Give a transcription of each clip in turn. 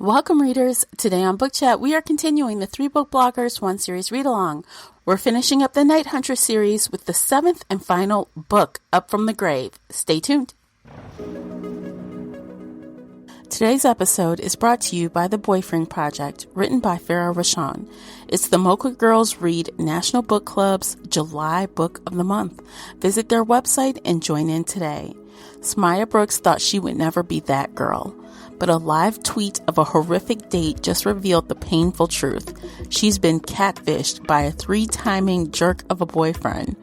Welcome, readers. Today on Book Chat, we are continuing the 3 Book Bloggers, 1 Series Read-Along. We're finishing up the Night Huntress series with the 7th and final book, Up from the Grave. Stay tuned. Today's episode is brought to you by The Boyfriend Project, written by Farah Rashan. It's the Mocha Girls Read National Book Club's July Book of the Month. Visit their website and join in today. Smaya Brooks thought she would never be that girl, but a live tweet of a horrific date just revealed the painful truth. She's been catfished by a 3-timing jerk of a boyfriend.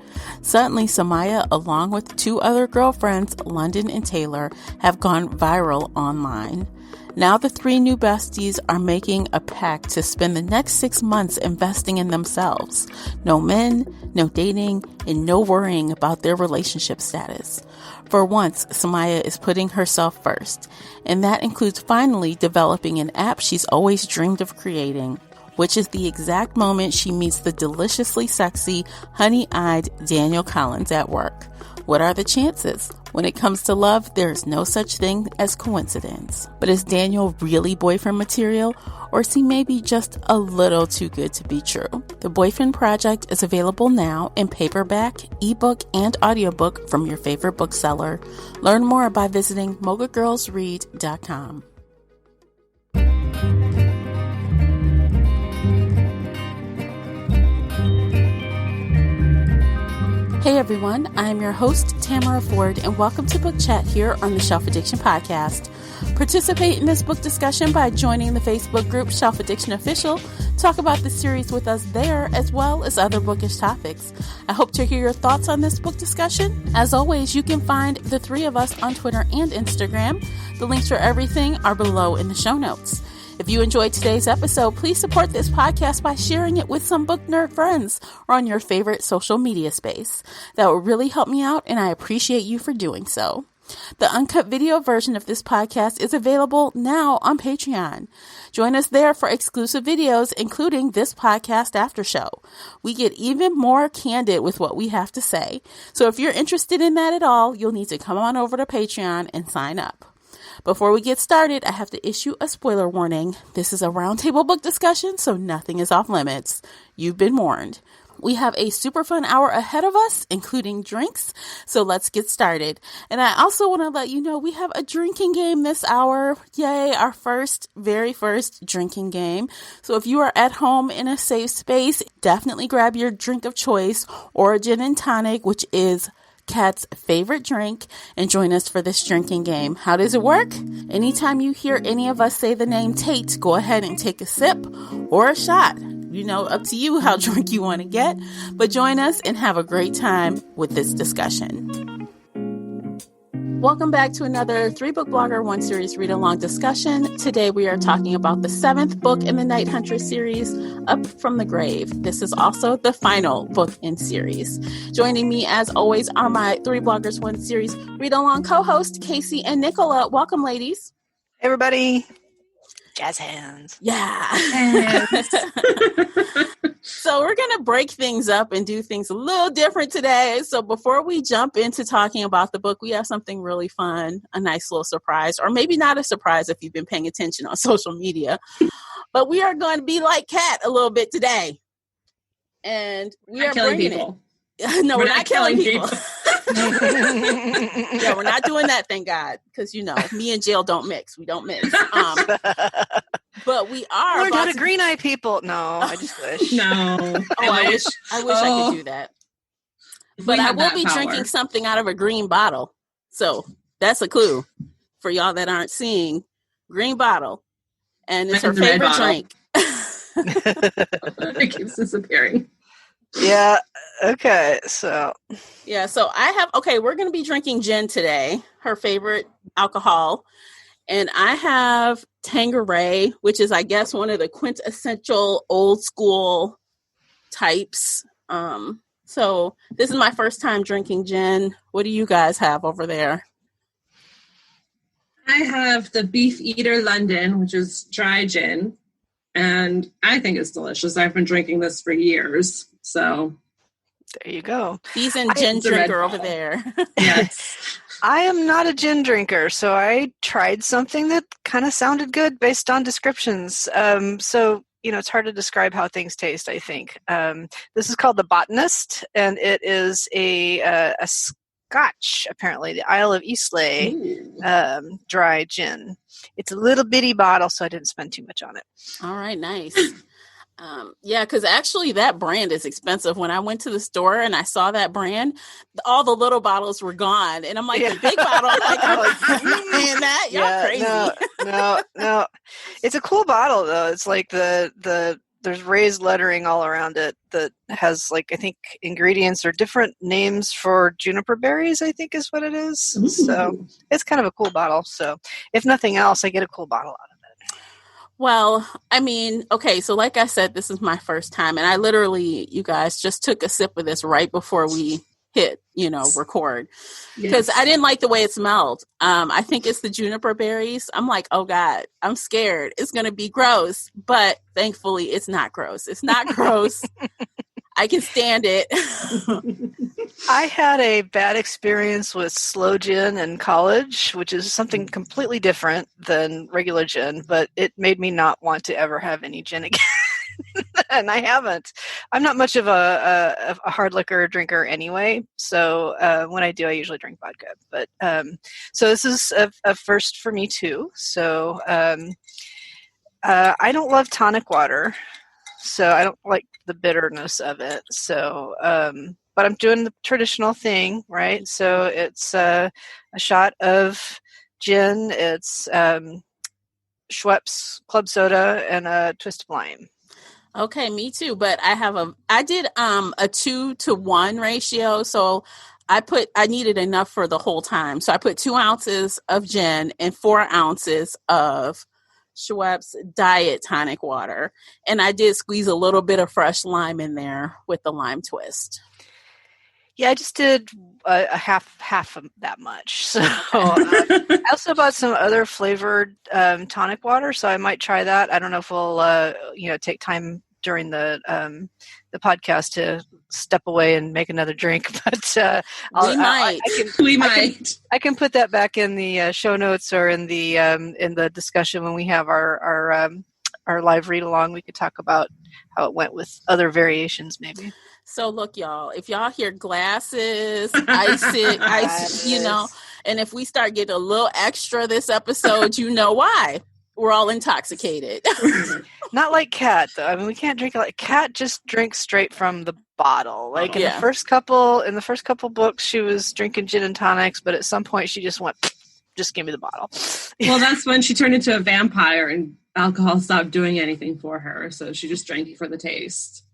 Suddenly, Samaya, along with 2 other girlfriends, London and Taylor, have gone viral online. Now the 3 new besties are making a pact to spend the next 6 months investing in themselves. No men, no dating, and no worrying about their relationship status. For once, Samaya is putting herself first, and that includes finally developing an app she's always dreamed of creating, which is the exact moment she meets the deliciously sexy, honey-eyed Daniel Collins at work. What are the chances? When it comes to love, there is no such thing as coincidence. But is Daniel really boyfriend material, or is he maybe just a little too good to be true? The Boyfriend Project is available now in paperback, ebook, and audiobook from your favorite bookseller. Learn more by visiting mogagirlsread.com. Hey everyone, I am your host, Tamara Ford, and welcome to Book Chat here on the Shelf Addiction Podcast. Participate in this book discussion by joining the Facebook group Shelf Addiction Official. Talk about the series with us there, as well as other bookish topics. I hope to hear your thoughts on this book discussion. As always, you can find the 3 of us on Twitter and Instagram. The links for everything are below in the show notes. If you enjoyed today's episode, please support this podcast by sharing it with some book nerd friends or on your favorite social media space. That will really help me out, and I appreciate you for doing so. The uncut video version of this podcast is available now on Patreon. Join us there for exclusive videos, including this podcast after show. We get even more candid with what we have to say. So if you're interested in that at all, you'll need to come on over to Patreon and sign up. Before we get started, I have to issue a spoiler warning. This is a roundtable book discussion, so nothing is off limits. You've been warned. We have a super fun hour ahead of us, including drinks, so let's get started. And I also want to let you know we have a drinking game this hour. Yay, our very first drinking game. So if you are at home in a safe space, definitely grab your drink of choice or a gin and tonic, which is Kat's favorite drink, and join us for this drinking game. How does it work? Anytime you hear any of us say the name Tate, go ahead and take a sip or a shot. You know, up to you how drunk you want to get, but join us and have a great time with this discussion. Welcome back to another 3 Book Blogger, 1 Series Read-Along discussion. Today we are talking about the 7th book in the Night Huntress series, Up from the Grave. This is also the final book in series. Joining me, as always, are my 3 Bloggers, 1 Series Read-Along co-host, Casey and Nicola. Welcome, ladies. Hey, everybody. Jazz hands. Yeah. So we're going to break things up and do things a little different today. So before we jump into talking about the book, we have something really fun, a nice little surprise, or maybe not a surprise if you've been paying attention on social media. But we are going to be like Kat a little bit today. And we are bringing people. It. No, we're not killing people. Yeah, we're not doing that, thank God, because you know me and jail don't mix. We don't mix. But we are. Learned how to green eye people. No, I just wish. No, I wish I could do that. But I will be drinking something out of a green bottle. So that's a clue for y'all that aren't seeing. Green bottle, and it's her favorite drink. It keeps disappearing. Yeah. Okay. So I have. Okay, we're going to be drinking gin today. Her favorite alcohol. And I have Tanqueray, which is, I guess, one of the quintessential old school types. So this is my first time drinking gin. What do you guys have over there? I have the Beef Eater London, which is dry gin. And I think it's delicious. I've been drinking this for years. So there you go. Seasoned gin drinker over there. Yes. I am not a gin drinker, so I tried something that kind of sounded good based on descriptions. So, it's hard to describe how things taste, I think. This is called The Botanist, and it is a Scotch, apparently, the Isle of Islay dry gin. It's a little bitty bottle, so I didn't spend too much on it. All right, nice. Yeah, because actually that brand is expensive. When I went to the store and I saw that brand, all the little bottles were gone. And I'm like, the big bottle, like, I'm like, man, that, y'all crazy. No. It's a cool bottle, though. It's like there's raised lettering all around it that has, like, I think ingredients or different names for juniper berries, I think is what it is. Ooh. So it's kind of a cool bottle. So if nothing else, I get a cool bottle out of it. Well, I mean, okay, so like I said, this is my first time, and I literally, you guys, just took a sip of this right before we hit, record, because I didn't like the way it smelled. I think it's the juniper berries. I'm like, oh God, I'm scared. It's going to be gross, but thankfully it's not gross. It's not gross. I can stand it. I had a bad experience with sloe gin in college, which is something completely different than regular gin, but it made me not want to ever have any gin again. And I haven't. I'm not much of a hard liquor drinker anyway, so when I do, I usually drink vodka. But so this is a first for me too. So I don't love tonic water, so I don't like the bitterness of it. So, but I'm doing the traditional thing, right? So it's a shot of gin, it's Schweppes club soda, and a twist of lime. Okay, me too. But I did a 2-to-1 ratio. So I needed enough for the whole time. So I put 2 ounces of gin and 4 ounces of Schweppes diet tonic water. And I did squeeze a little bit of fresh lime in there with the lime twist. Yeah, I just did a half of that much. So I also bought some other flavored tonic water, so I might try that. I don't know if we'll take time during the podcast to step away and make another drink, but we might. I can put that back in the show notes or in the discussion when we have our live read along. We could talk about how it went with other variations, maybe. So look, y'all, if y'all hear glasses, ice, and if we start getting a little extra this episode, you know why. We're all intoxicated. Not like Kat, though. I mean, we can't drink it like Kat. Just drinks straight from the bottle. Like in the first couple books, she was drinking gin and tonics, but at some point she just went, just give me the bottle. Well, that's when she turned into a vampire and alcohol stopped doing anything for her. So she just drank it for the taste.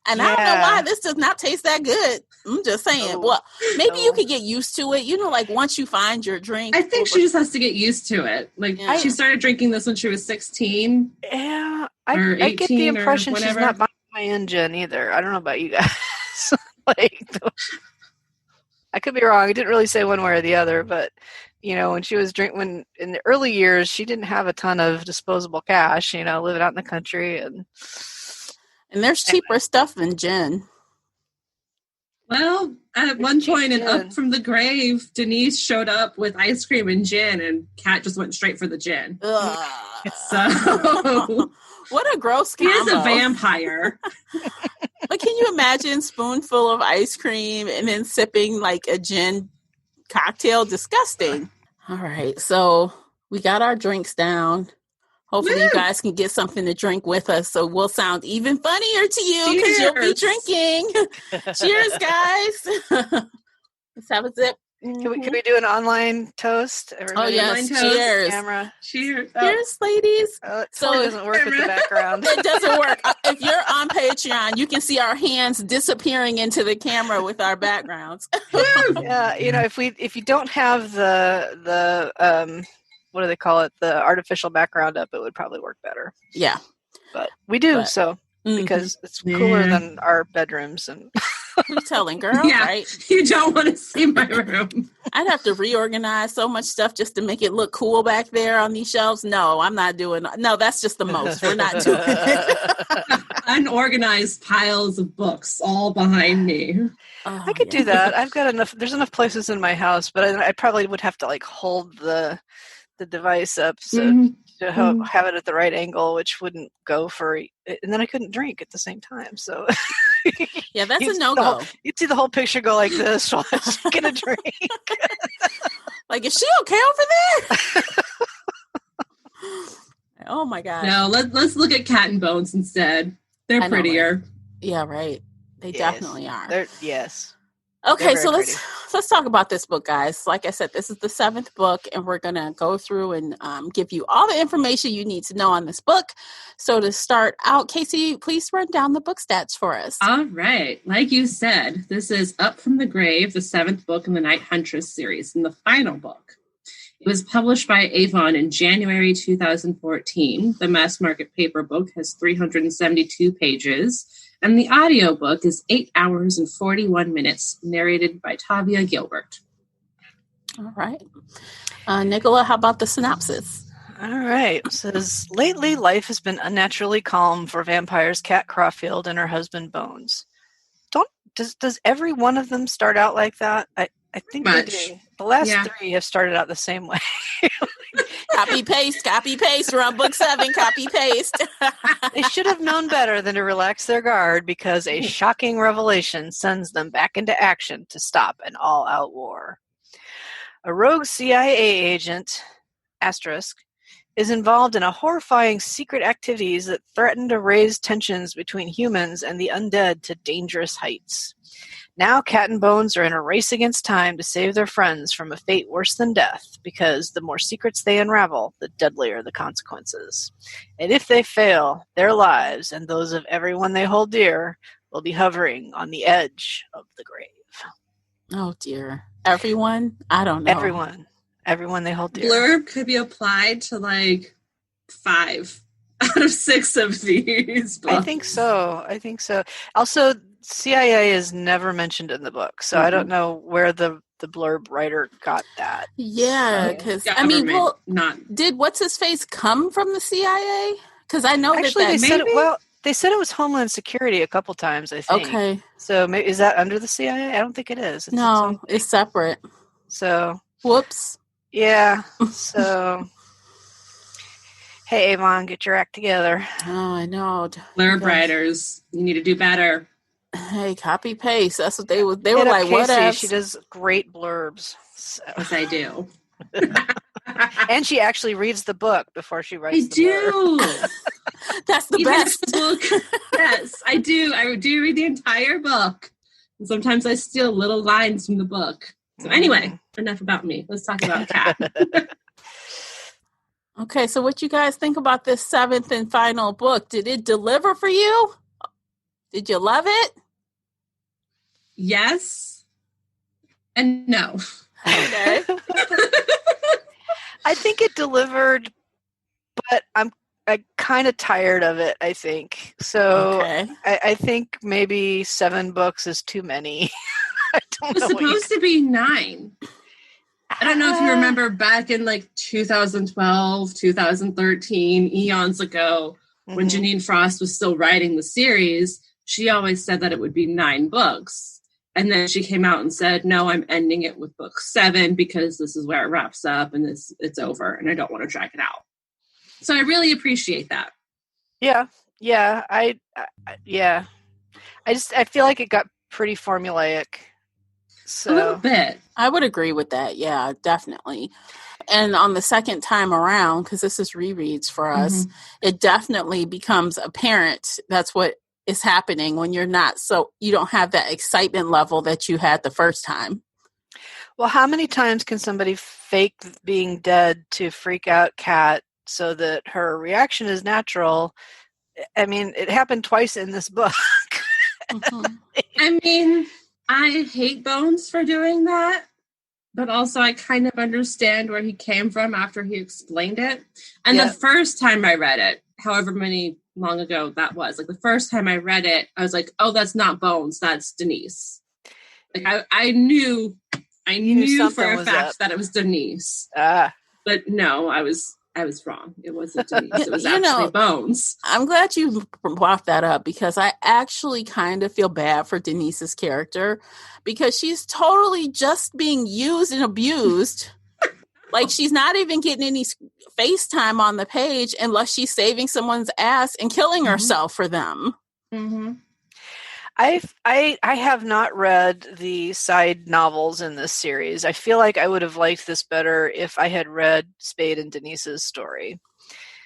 And I don't know why this does not taste that good. I'm just saying. Well, maybe you could get used to it. Like once you find your drink. I think she just has to get used to it. Like she started drinking this when she was 16. Yeah, I get the impression she's not buying my engine either. I don't know about you guys. I could be wrong. I didn't really say one way or the other, but when she was when in the early years, she didn't have a ton of disposable cash. Living out in the country And there's cheaper stuff than gin. Well, at one point in Up from the Grave, Denise showed up with ice cream and gin, and Kat just went straight for the gin. So what a gross combo. He is a vampire. But can you imagine spoonful of ice cream and then sipping like a gin cocktail? Disgusting. All right, so we got our drinks down. Hopefully you guys can get something to drink with us so we'll sound even funnier to you because you'll be drinking. Cheers, guys. Let's have a sip. Can we do an online toast? Everybody? Oh, yes. Cheers. Camera. Cheers. Cheers, ladies. It doesn't work with the background. It doesn't work. If you're on Patreon, you can see our hands disappearing into the camera with our backgrounds. Yeah, if you don't have the what do they call it? The artificial background up, it would probably work better. Yeah. But we do, because it's cooler than our bedrooms. And Who telling, girl? Yeah, right? You don't want to see my room. I'd have to reorganize so much stuff just to make it look cool back there on these shelves. No, I'm not doing. No, that's just the most. We're not doing it. Unorganized piles of books all behind me. Oh, I could do that. I've got enough. There's enough places in my house, but I probably would have to like hold the device up to have it at the right angle, which wouldn't go for. And then I couldn't drink at the same time. So yeah, that's a no-go. You'd see the whole picture go like this while she's gonna drink. Like, is she okay over there? Oh my gosh. No, let's look at Cat and Bones instead. They're prettier. Right? Yeah, right. They definitely are. Yes. Okay, so let's talk about this book, guys. Like I said, this is the 7th book, and we're going to go through and give you all the information you need to know on this book. So to start out, Casey, please run down the book stats for us. All right. Like you said, this is Up from the Grave, the 7th book in the Night Huntress series, and the final book. It was published by Avon in January 2014. The mass market paper book has 372 pages. And the audiobook is 8 hours and 41 minutes, narrated by Tavia Gilbert. All right. Nicola, how about the synopsis? All right. It says, lately life has been unnaturally calm for vampires Cat Caulfield and her husband Bones. Does every one of them start out like that? I think they do. The last 3 have started out the same way. Copy paste. We're on book 7. Copy paste. They should have known better than to relax their guard because a shocking revelation sends them back into action to stop an all-out war. A rogue CIA agent, Asterisk, is involved in a horrifying secret activities that threaten to raise tensions between humans and the undead to dangerous heights. Now Cat and Bones are in a race against time to save their friends from a fate worse than death, because the more secrets they unravel, the deadlier the consequences. And if they fail, their lives and those of everyone they hold dear will be hovering on the edge of the grave. Oh dear. Everyone? I don't know. Everyone they hold dear. Blurb could be applied to like 5 out of 6 of these books. I think so. Also, CIA is never mentioned in the book, so I don't know where the blurb writer got that. Yeah, because did what's his face come from the CIA? Because I know actually that they said it was Homeland Security a couple times. I think. Okay, so maybe, is that under the CIA? I don't think it is. It's separate. So whoops. Yeah. So. Hey Avon, get your act together. Oh, I know. Blurb writers, you need to do better. Hey, copy paste. That's what they were like. Casey, what? She does great blurbs. So. Yes, I do. And she actually reads the book before she writes. Blurb. That's the best. The book. Yes, I do. I do read the entire book, and sometimes I steal little lines from the book. So anyway, enough about me. Let's talk about Cat. Okay, so what you guys think about this 7th and final book? Did it deliver for you? Did you love it? Yes and no. Okay. I think it delivered, but I'm kind of tired of it, I think. So I think maybe 7 books is too many. I don't know. It was supposed to be 9. I don't know if you remember back in like 2012, 2013, eons ago, when Janine Frost was still writing the series, she always said that it would be 9 books. And then she came out and said, no, I'm ending it with book 7 because this is where it wraps up and it's over and I don't want to drag it out. So I really appreciate that. Yeah. Yeah. I feel like it got pretty formulaic. So. A little bit. I would agree with that. Yeah, definitely. And on the second time around, because this is rereads for us, it definitely becomes apparent that's what is happening when you don't have that excitement level that you had the first time. Well, how many times can somebody fake being dead to freak out Cat so that her reaction is natural? I mean, it happened twice in this book. I mean, I hate Bones for doing that, but also I kind of understand where he came from after he explained it. And the first time I read it, however many long ago that was. Like the first time I read it, I was like, oh, that's not Bones, that's Denise. Like I knew for a fact that it was Denise. But no, I was wrong. It wasn't Denise. It was actually Bones. I'm glad you brought that up because I actually kind of feel bad for Denise's character because she's totally just being used and abused. Like she's not even getting any face time on the page unless she's saving someone's ass and killing herself for them. Mm-hmm. I have not read the side novels in this series. I feel like I would have liked this better if I had read Spade and Denise's story.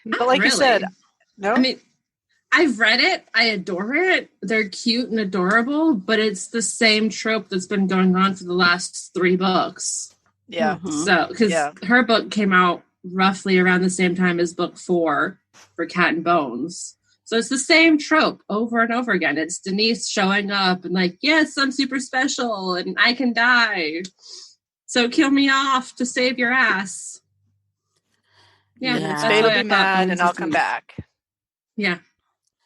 But like you said, no? I mean, I've read it. I adore it. They're cute and adorable, but it's the same trope that's been going on for the last 3 books. Yeah. Mm-hmm. So, because her book came out roughly around the same time as book 4 for Cat and Bones. So it's the same trope over and over again. It's Denise showing up and like, yes, I'm super special and I can die. So kill me off to save your ass. Yeah. Spade will be mad and I'll come back. Yeah.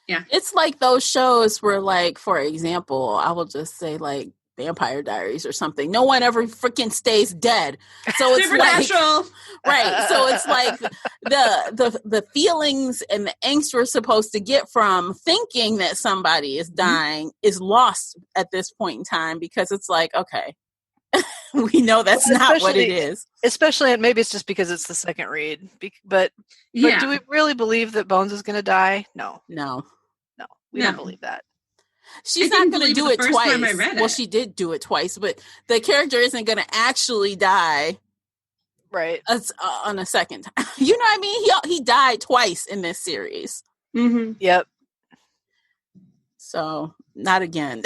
Yeah. It's like those shows where, like, for example, I will just say like Vampire Diaries or something. No one ever freaking stays dead. So it's Supernatural. Right. So it's like the feelings and the angst we're supposed to get from thinking that somebody is dying is lost at this point in time because it's like, okay, we know that's not what it is. Especially, and maybe it's just because it's the second read. But do we really believe that Bones is going to die? No. We don't believe that. She's not going to do it twice. Well, she did do it twice, but the character isn't going to actually die. Right. On a second time. You know what I mean? He died twice in this series. Mm-hmm. Yep. So, not again.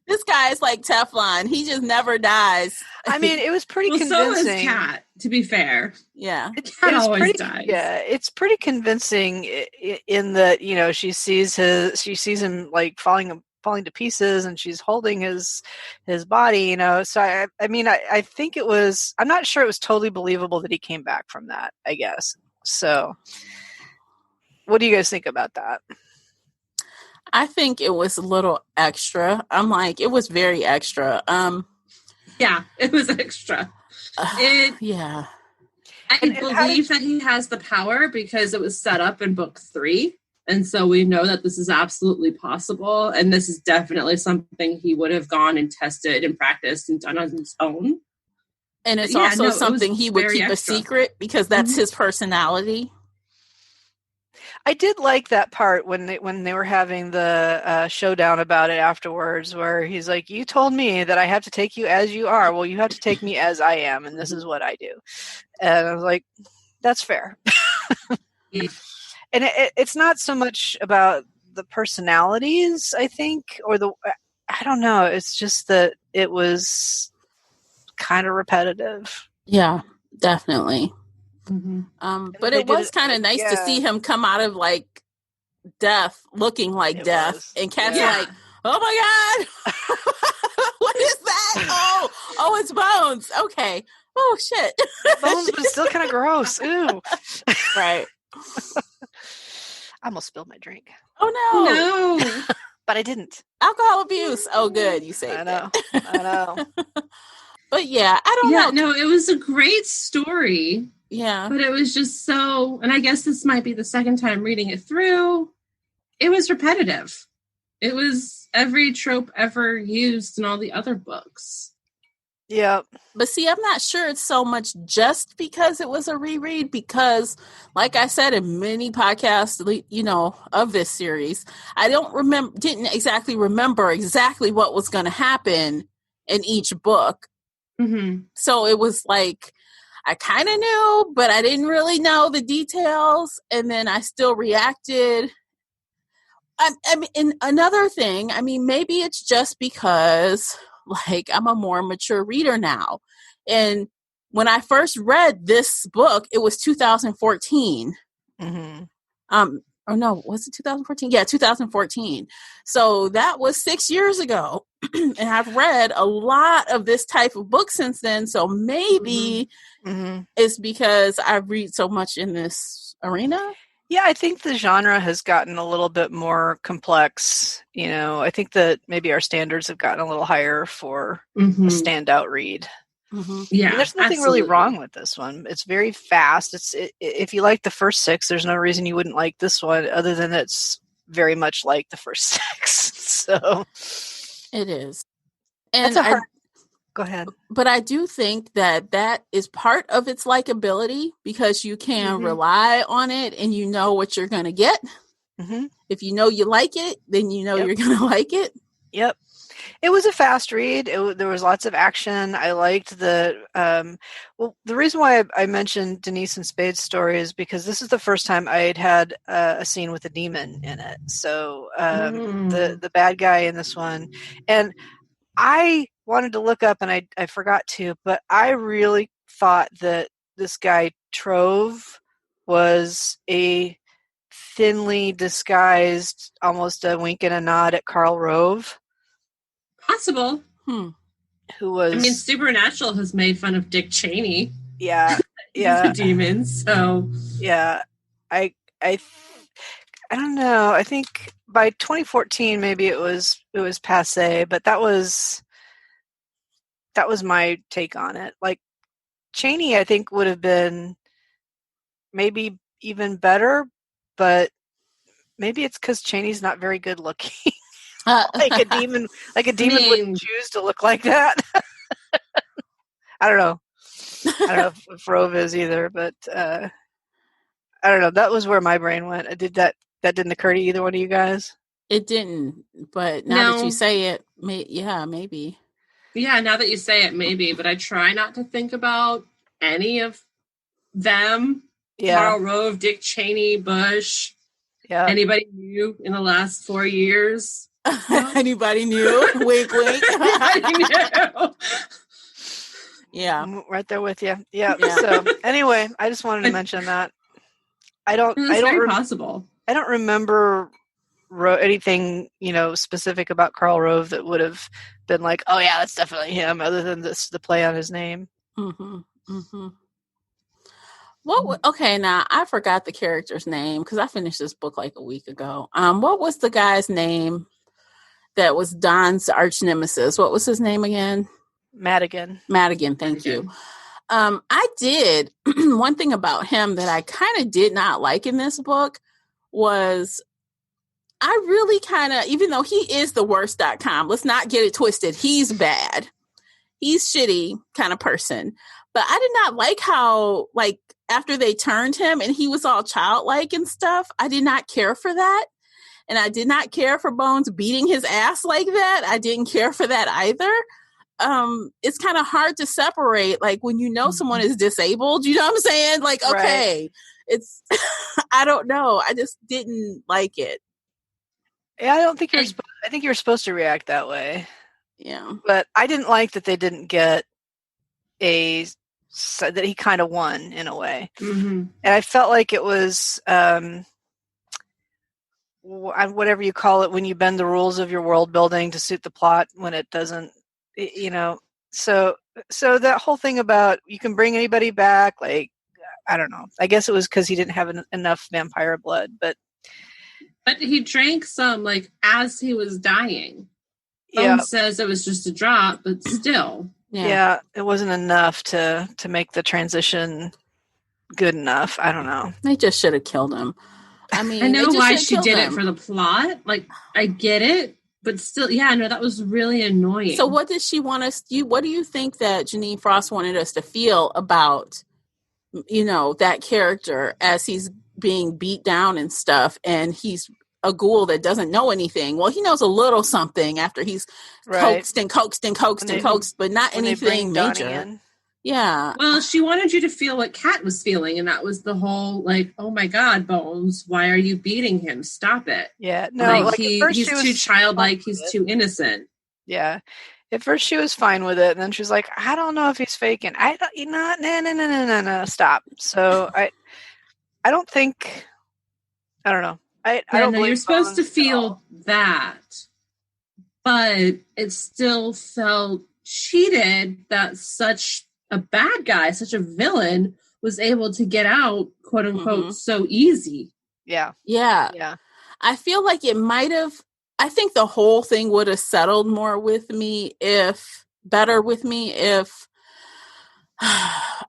This guy is like Teflon. He just never dies. I mean, it was pretty convincing. So is Cat, to be fair. Yeah. Cat always dies. Yeah, it's pretty convincing in that, she sees him like falling to pieces and she's holding his body, So I mean, I think it was, I'm not sure it was totally believable that he came back from that, I guess. So what do you guys think about that? I think it was a little extra. I'm like, it was very extra. Yeah, it was extra. Yeah. I believe that he has the power because it was set up in book 3. And so we know that this is absolutely possible. And this is definitely something he would have gone and tested and practiced and done on his own. And it's also something he would keep a secret because that's his personality. I did like that part when they were having the showdown about it afterwards, where he's like, "You told me that I have to take you as you are. Well, you have to take me as I am, and this is what I do." And I was like, "That's fair." And it's not so much about the personalities, I think, or I don't know. It's just that it was kind of repetitive. Yeah, definitely. Mm-hmm. But it was kind of nice to see him come out of like death looking like death. And Cat's like, oh my God, what is that? Oh, it's Bones. Okay. Oh shit. Bones was still kind of gross. Ooh. Right. I almost spilled my drink. Oh no. But I didn't. Alcohol abuse. Oh good. You saved it. I know. But yeah, I don't know. No, it was a great story. Yeah. But it was just so, and I guess this might be the second time reading it through, it was repetitive. It was every trope ever used in all the other books. Yeah. But see, I'm not sure it's so much just because it was a reread, because like I said in many podcasts, of this series, I didn't exactly remember exactly what was going to happen in each book. Mm-hmm. So it was like, I kind of knew, but I didn't really know the details. And then I still reacted. I mean, and another thing, I mean, maybe it's just because like I'm a more mature reader now. And when I first read this book, it was 2014. Mm-hmm. Or no, was it 2014? Yeah, 2014. So that was 6 years ago. And I've read a lot of this type of book since then. So maybe it's because I read so much in this arena. Yeah, I think the genre has gotten a little bit more complex. I think that maybe our standards have gotten a little higher for a standout read. Yeah, and there's nothing really wrong with this one. It's very fast. If you like the first 6, there's no reason you wouldn't like this one, other than it's very much like the first 6. So it is. And that's go ahead. But I do think that is part of its likability, because you can rely on it and you know what you're going to get. If you know you like it, then you know you're going to like it. Yep. It was a fast read. There was lots of action. I liked the reason why I mentioned Denise and Spade's story is because this is the first time I had a scene with a demon in it. So the bad guy in this one, and I wanted to look up and I forgot to, but I really thought that this guy Trove was a thinly disguised, almost a wink and a nod at Karl Rove. Possible. Who was? I mean, Supernatural has made fun of Dick Cheney. Yeah, the demons. So yeah, I don't know. I think by 2014 maybe it was passé, but that was my take on it. Like Cheney, I think would have been maybe even better, but maybe it's because Cheney's not very good looking. like a demon wouldn't choose to look like that. I don't know if Rove is either, but I don't know. That was where my brain went. That didn't occur to either one of you guys? It didn't, but now that you say it, maybe. Yeah, now that you say it, maybe. But I try not to think about any of them. Yeah. Karl Rove, Dick Cheney, Bush. Yeah. Anybody new in the last 4 years? Anybody new? Wink, wink. Yeah. I'm right there with you. Yeah. So anyway, I just wanted to mention that. Possible. I don't remember anything, specific about Karl Rove that would have been like, oh yeah, that's definitely him, other than the play on his name. Okay, now I forgot the character's name because I finished this book like a week ago. What was the guy's name that was Don's arch nemesis? What was his name again? Madigan, thank you. I did one thing about him that I kind of did not like in this book was I really kind of, even though he is the worst.com, let's not get it twisted. He's bad. He's shitty kind of person. But I did not like how, like, after they turned him and he was all childlike and stuff, I did not care for that. And I did not care for Bones beating his ass like that. I didn't care for that either. It's kind of hard to separate, like, when you know someone is disabled, you know what I'm saying? Like, okay, right. It's, I don't know. I just didn't like it. Yeah, I don't think I think you're supposed to react that way. Yeah. But I didn't like that they didn't get that he kind of won in a way. And I felt like it was, whatever you call it, when you bend the rules of your world building to suit the plot when it doesn't, so that whole thing about you can bring anybody back, like, I don't know. I guess it was because he didn't have enough vampire blood, but he drank some, like, as he was dying. Bones says it was just a drop, but still. Yeah, it wasn't enough to make the transition good enough. I don't know. They just should have killed him. I mean, I know why she did it for the plot. Like, I get it, but still, that was really annoying. So what did she want us to do? What do you think that Jeanine Frost wanted us to feel about, that character as he's being beat down and stuff, and he's a ghoul that doesn't know anything? Well, he knows a little something after he's coaxed, but not anything major. Yeah. Well, she wanted you to feel what Kat was feeling, and that was the whole, like, oh my God, Bones, why are you beating him? Stop it. Yeah. No, like he's too childlike, he's too innocent. Yeah. At first she was fine with it, and then she was like, I don't know if he's faking. No, stop. So I don't think, I don't know. I don't believe you're supposed to feel that, but it still felt cheated that such a bad guy, such a villain, was able to get out, quote unquote, so easy. Yeah. Yeah. Yeah. I feel like it might have, I think the whole thing would have settled more with me if, I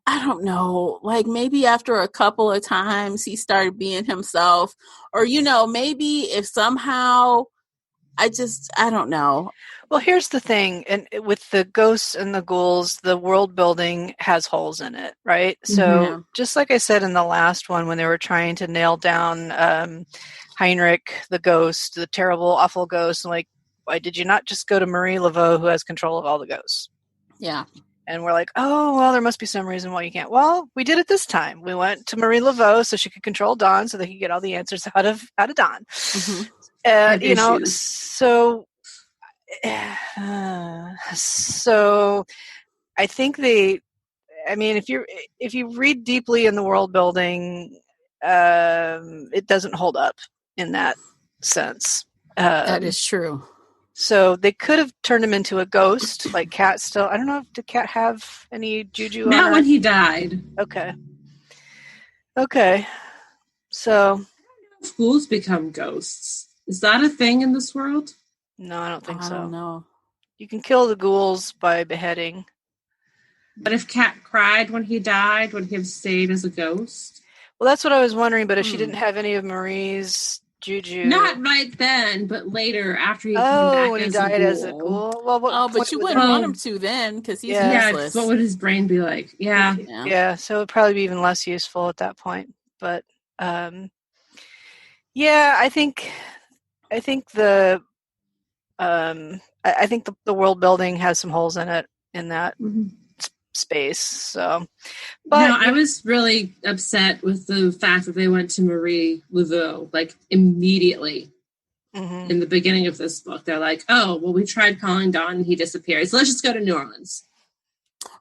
don't know, like maybe after a couple of times he started being himself, or, you know, maybe if somehow I don't know. Well, here's the thing, and with the ghosts and the ghouls, the world building has holes in it, right? So just like I said in the last one, when they were trying to nail down Heinrich, the ghost, the terrible, awful ghost, and like, why did you not just go to Marie Laveau, who has control of all the ghosts? Yeah. And we're like, oh, well, there must be some reason why you can't. Well, we did it this time. We went to Marie Laveau so she could control Dawn, so they could get all the answers out of Dawn. You know, so I think if you read deeply in the world building, it doesn't hold up in that sense. That is true. So they could have turned him into a ghost, like Cat still. I don't know, did Cat have any juju on her? Not when he died. Okay. So Ghouls become ghosts. Is that a thing in this world? No, I don't think so. I don't know. You can kill the ghouls by beheading. But if Cat cried when he died, would he have stayed as a ghost? Well, that's what I was wondering, but if she didn't have any of Marie's juju. Not right then, but later after he came back when he as died a as a ghoul. Well, but you wouldn't want him to then, because he's useless. What would his brain be like? Yeah, so it would probably be even less useful at that point. But I think the I think the world building has some holes in it in that space. So, but I was really upset with the fact that they went to Marie Laveau like immediately in the beginning of this book. They're like, "Oh, well, we tried calling Don and he disappeared, so let's just go to New Orleans."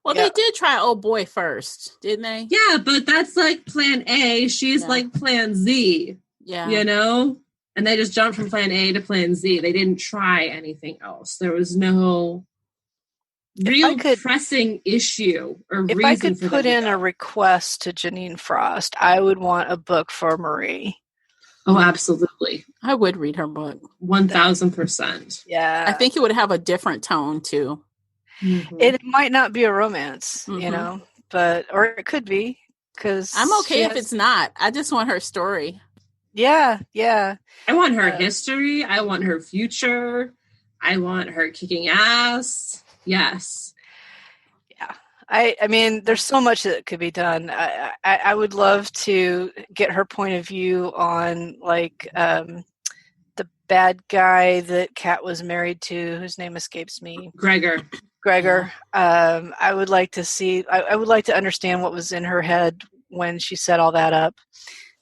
Well, they did try Old Boy first, didn't they? Yeah, but that's like Plan A. She's like Plan Z. Yeah, you know. And they just jumped from Plan A to Plan Z. They didn't try anything else. There was no real pressing issue or reason for If I could put in a request to Janine Frost, I would want a book for Marie. Oh, absolutely. I would read her book. 1000%. Yeah. I think it would have a different tone, too. It might not be a romance, you know, or it could be. Because I'm okay if it's not. I just want her story. Yeah. I want her history. I want her future. I want her kicking ass. Yes. Yeah. I mean, there's so much that could be done. I would love to get her point of view on, like, the bad guy that Kat was married to, whose name escapes me. Gregor. I would like to see, I would like to understand what was in her head when she set all that up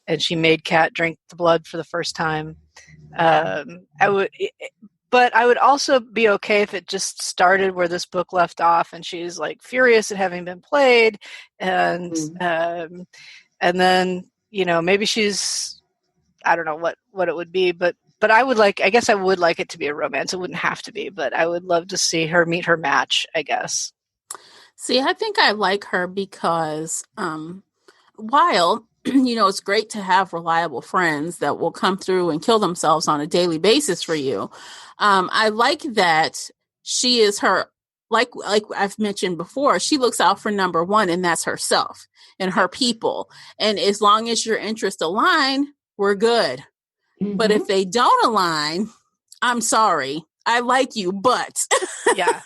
and she made Kat drink the blood for the first time. But I would also be okay if it just started where this book left off and she's like furious at having been played and then, you know, maybe she's, I don't know what it would be, but I guess I would like it to be a romance. It wouldn't have to be, but I would love to see her meet her match, I guess. See, I think I like her because while, you know, it's great to have reliable friends that will come through and kill themselves on a daily basis for you. I like that she is her, like I've mentioned before, she looks out for number one, and that's herself and her people. And as long as your interests align, we're good. But if they don't align, I'm sorry. I like you, but yeah.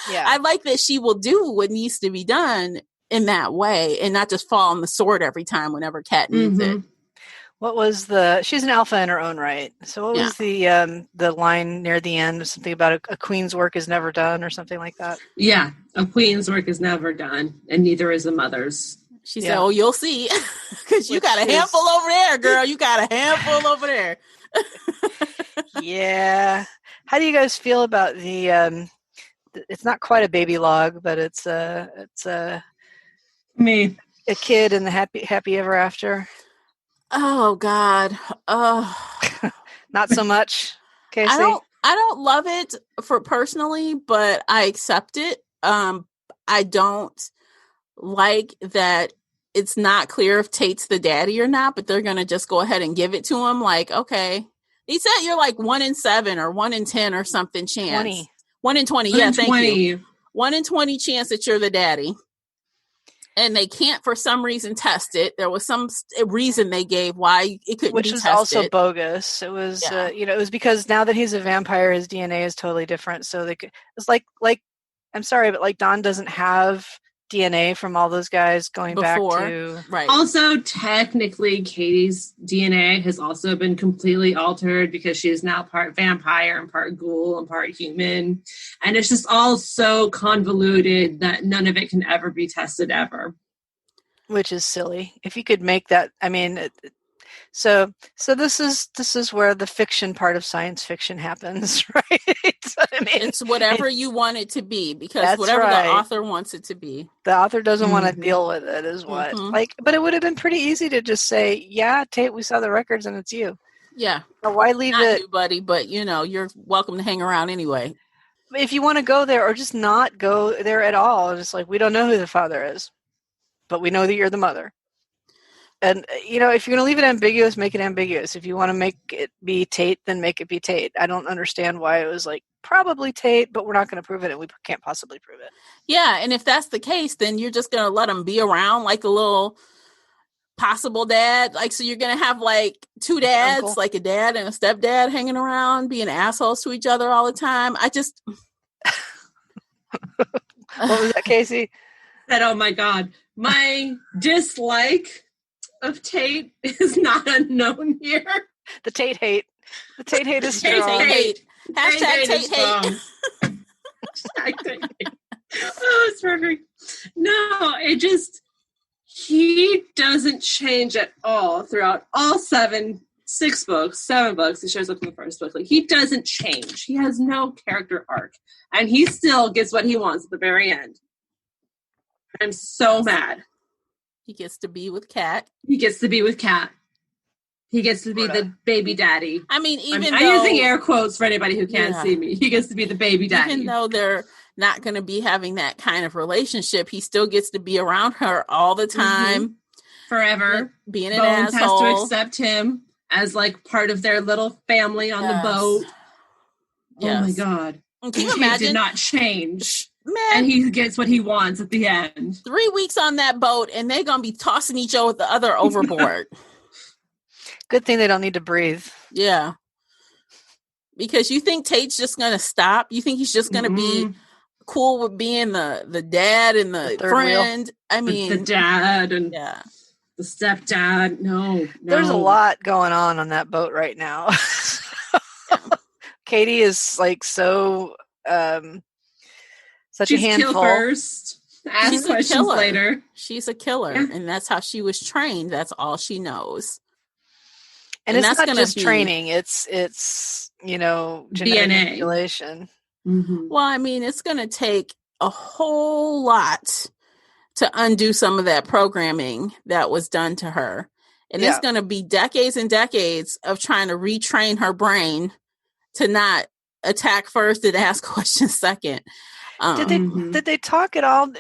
I like that she will do what needs to be done in that way and not just fall on the sword every time whenever Kat needs it. What was she's an alpha in her own right. So what was the line near the end? Something about a queen's work is never done or something like that? Yeah. A queen's work is never done and neither is a mother's. She said, oh, you'll see. Because you got a handful over there, girl. You got a handful over there. Yeah. How do you guys feel about the it's not quite a baby log, but it's a kid in the happy ever after? Oh God. Not so much. Casey? I don't love it for personally, but I accept it. I don't like that it's not clear if Tate's the daddy or not, but they're going to just go ahead and give it to him. Like, okay. He said you're like 1 in 7 or 1 in 10 or something chance. 20. 1 in 20. 1 Yeah, in thank 20. you. 1 in 20 chance that you're the daddy. And they can't, for some reason, test it. There was some reason they gave why it couldn't be tested. Which was also bogus. It was, it was because now that he's a vampire, his DNA is totally different. So it's like, I'm sorry, but like Don doesn't have DNA from all those guys going Before, back to right. Also, technically, Katie's DNA has also been completely altered because she is now part vampire and part ghoul and part human. And it's just all so convoluted that none of it can ever be tested ever. Which is silly. If you could make that, I mean, so this is where the fiction part of science fiction happens, right? I mean, it's whatever you want it to be, because whatever the author wants it to be. The author doesn't want to deal with it, is what. But it would have been pretty easy to just say, yeah, Tate, we saw the records and it's you. Yeah. Or why leave Not it? you, buddy, but you're welcome to hang around anyway. If you want to go there, or just not go there at all, just like, we don't know who the father is, but we know that you're the mother. And, if you're going to leave it ambiguous, make it ambiguous. If you want to make it be Tate, then make it be Tate. I don't understand why it was like, probably Tate, but we're not going to prove it, and we can't possibly prove it. Yeah, and if that's the case, then you're just going to let him be around like a little possible dad. Like, so you're going to have like 2 dads, Uncle. like a dad and a stepdad hanging around, being assholes to each other all the time. I just... What was that, Casey? That, oh my God, my dislike of Tate is not unknown here. The Tate hate. The Tate hate is strong. Tate hate. Hashtag Tate hate. Hashtag Tate hate. Oh, it's perfect. No, he doesn't change at all throughout all 7 books. He shows up in the first book. Like, he doesn't change. He has no character arc. And he still gets what he wants at the very end. I'm so mad. He gets to be with Kat. He gets to be the baby daddy. I mean, I'm using air quotes for anybody who can't see me. He gets to be the baby daddy. Even though they're not going to be having that kind of relationship, he still gets to be around her all the time. Forever. Being an Bones asshole. has to accept him as like part of their little family on the boat. Yes. Oh my God. Can you imagine? He did not change. Man. And he gets what he wants at the end. 3 weeks on that boat, and they're going to be tossing each other overboard. Good thing they don't need to breathe. Yeah. Because you think Tate's just going to stop? You think he's just going to be cool with being the dad and the friend? Wheel. I mean, the dad and the stepdad. No. There's a lot going on that boat right now. Katie is like so such a handful. Kill first, ask questions later. She's a killer, and that's how she was trained. That's all she knows. And it's not just training; it's genetic manipulation. Mm-hmm. Well, I mean, it's going to take a whole lot to undo some of that programming that was done to her, and it's going to be decades and decades of trying to retrain her brain to not attack first and ask questions second. Did they talk at all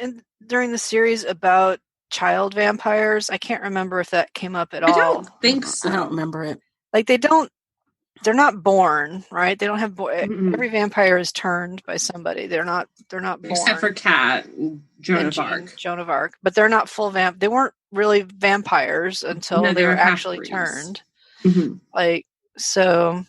during the series about child vampires? I can't remember if that came up at all. I don't think so. I don't remember it. Like they're not born, right? They don't have every vampire is turned by somebody. They're not born. Except for Kat and Joan of Arc. Joan of Arc. But they're not full they weren't really vampires until they were actually turned. Mm-hmm. Like So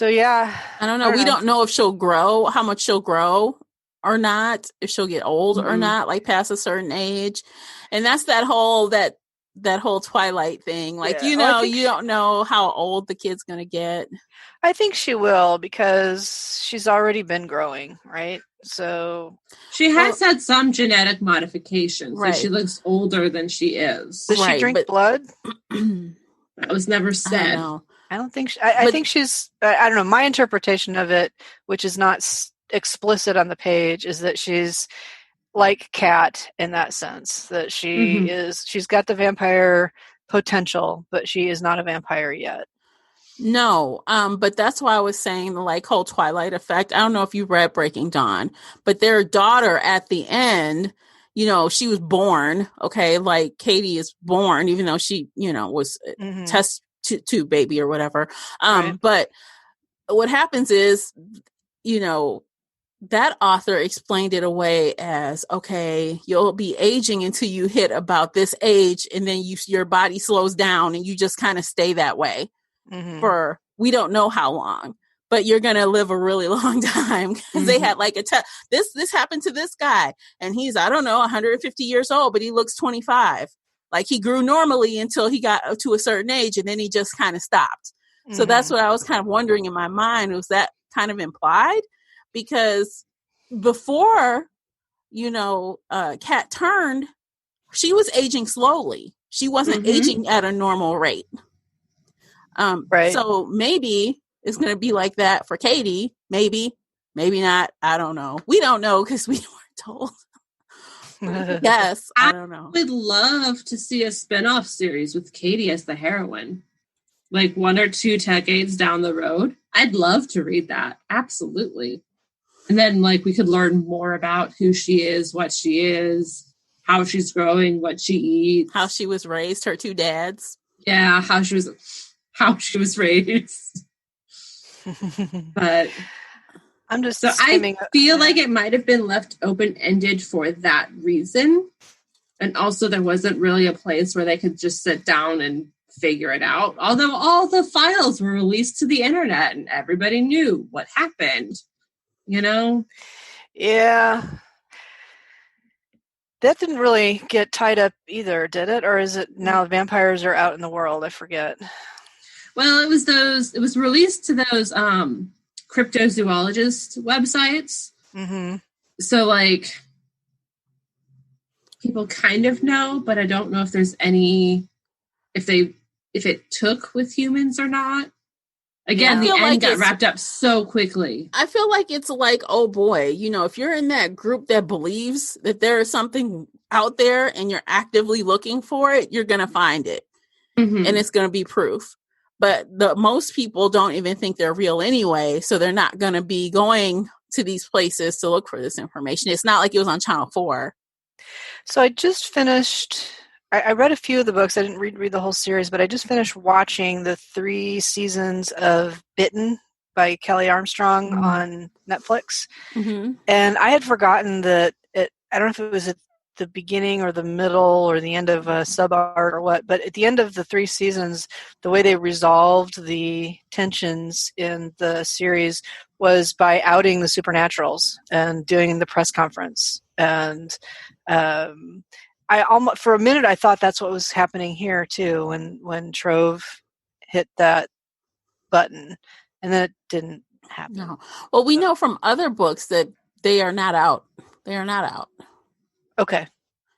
yeah, I don't know. We don't know if she'll grow, how much she'll grow or not, if she'll get old or not, like past a certain age. And that's that whole Twilight thing. Like, you don't know how old the kid's going to get. I think she will, because she's already been growing, right? So she has had some genetic modifications. Right. So she looks older than she is. Does she drink blood? That was never said. I don't think I think she's, I don't know, my interpretation of it, which is not explicit on the page, is that she's like Kat in that sense, that she's got the vampire potential, but she is not a vampire yet. No, but that's why I was saying the like whole Twilight effect. I don't know if you read Breaking Dawn, but their daughter at the end she was born, okay, like Katie is born, even though she, was a test tube baby or whatever. Right. But what happens is, that author explained it away as, okay, you'll be aging until you hit about this age, and then your body slows down and you just kind of stay that way for, we don't know how long, but you're going to live a really long time, because they had like this happened to this guy, and he's, I don't know, 150 years old, but he looks 25. Like, he grew normally until he got to a certain age, and then he just kind of stopped. So that's what I was kind of wondering in my mind, was that kind of implied? Because before, Kat turned, she was aging slowly. She wasn't aging at a normal rate. Right. So maybe it's going to be like that for Katie. Maybe not. I don't know. We don't know because we weren't told. Yes, I don't know. I would love to see a spin-off series with Katie as the heroine. Like 1 or 2 decades down the road. I'd love to read that. Absolutely. And then, like, we could learn more about who she is, what she is, how she's growing, what she eats, how she was raised, her 2 dads. Yeah, how she was raised. But I'm just I feel like it might have been left open-ended for that reason. And also there wasn't really a place where they could just sit down and figure it out. Although all the files were released to the internet and everybody knew what happened. Yeah. That didn't really get tied up either, did it? Or is it now vampires are out in the world? I forget. Well, it was released to those cryptozoologist websites. So, like, people kind of know, but I don't know if there's any, if it took with humans or not. Again, the end got wrapped up so quickly. I feel like it's like, oh boy, if you're in that group that believes that there is something out there and you're actively looking for it, you're going to find it. And it's going to be proof. But most people don't even think they're real anyway. So they're not going to be going to these places to look for this information. It's not like it was on Channel 4. So I just finished... I read a few of the books. I didn't read the whole series, but I just finished watching the 3 seasons of Bitten by Kelly Armstrong on Netflix. And I had forgotten that I don't know if it was at the beginning or the middle or the end of a sub-arc or what, but at the end of the 3 seasons, the way they resolved the tensions in the series was by outing the Supernaturals and doing the press conference. And I almost, for a minute, I thought that's what was happening here too, when Trove hit that button, and then it didn't happen. No. Well, we know from other books that they are not out. They are not out. Okay.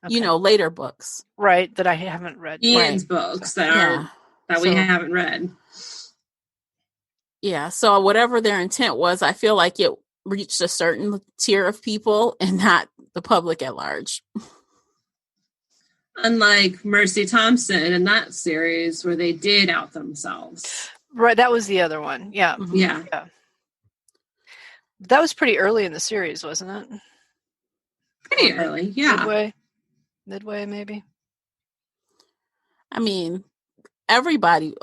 Later books, right? That I haven't read. Ian's books that we haven't read. Yeah. So whatever their intent was, I feel like it reached a certain tier of people and not the public at large. Unlike Mercy Thompson in that series where they did out themselves. Right, that was the other one. Yeah. Yeah. That was pretty early in the series, wasn't it? Pretty early, yeah. Midway, maybe. I mean, everybody,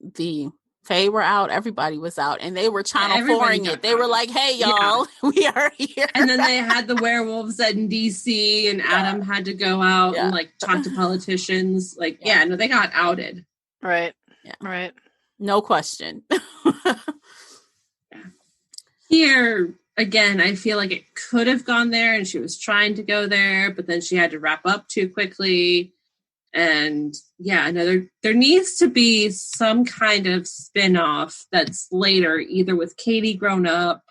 the Faye were out, everybody was out, and they were Channel 4ing it. They were like, hey, y'all, we are here. And then they had the werewolves in DC, and Adam had to go out and, like, talk to politicians. Like, they got outed. Right. Yeah. Right. No question. Here, again, I feel like it could have gone there, and she was trying to go there, but then she had to wrap up too quickly. And there needs to be some kind of spin-off that's later, either with Katie grown up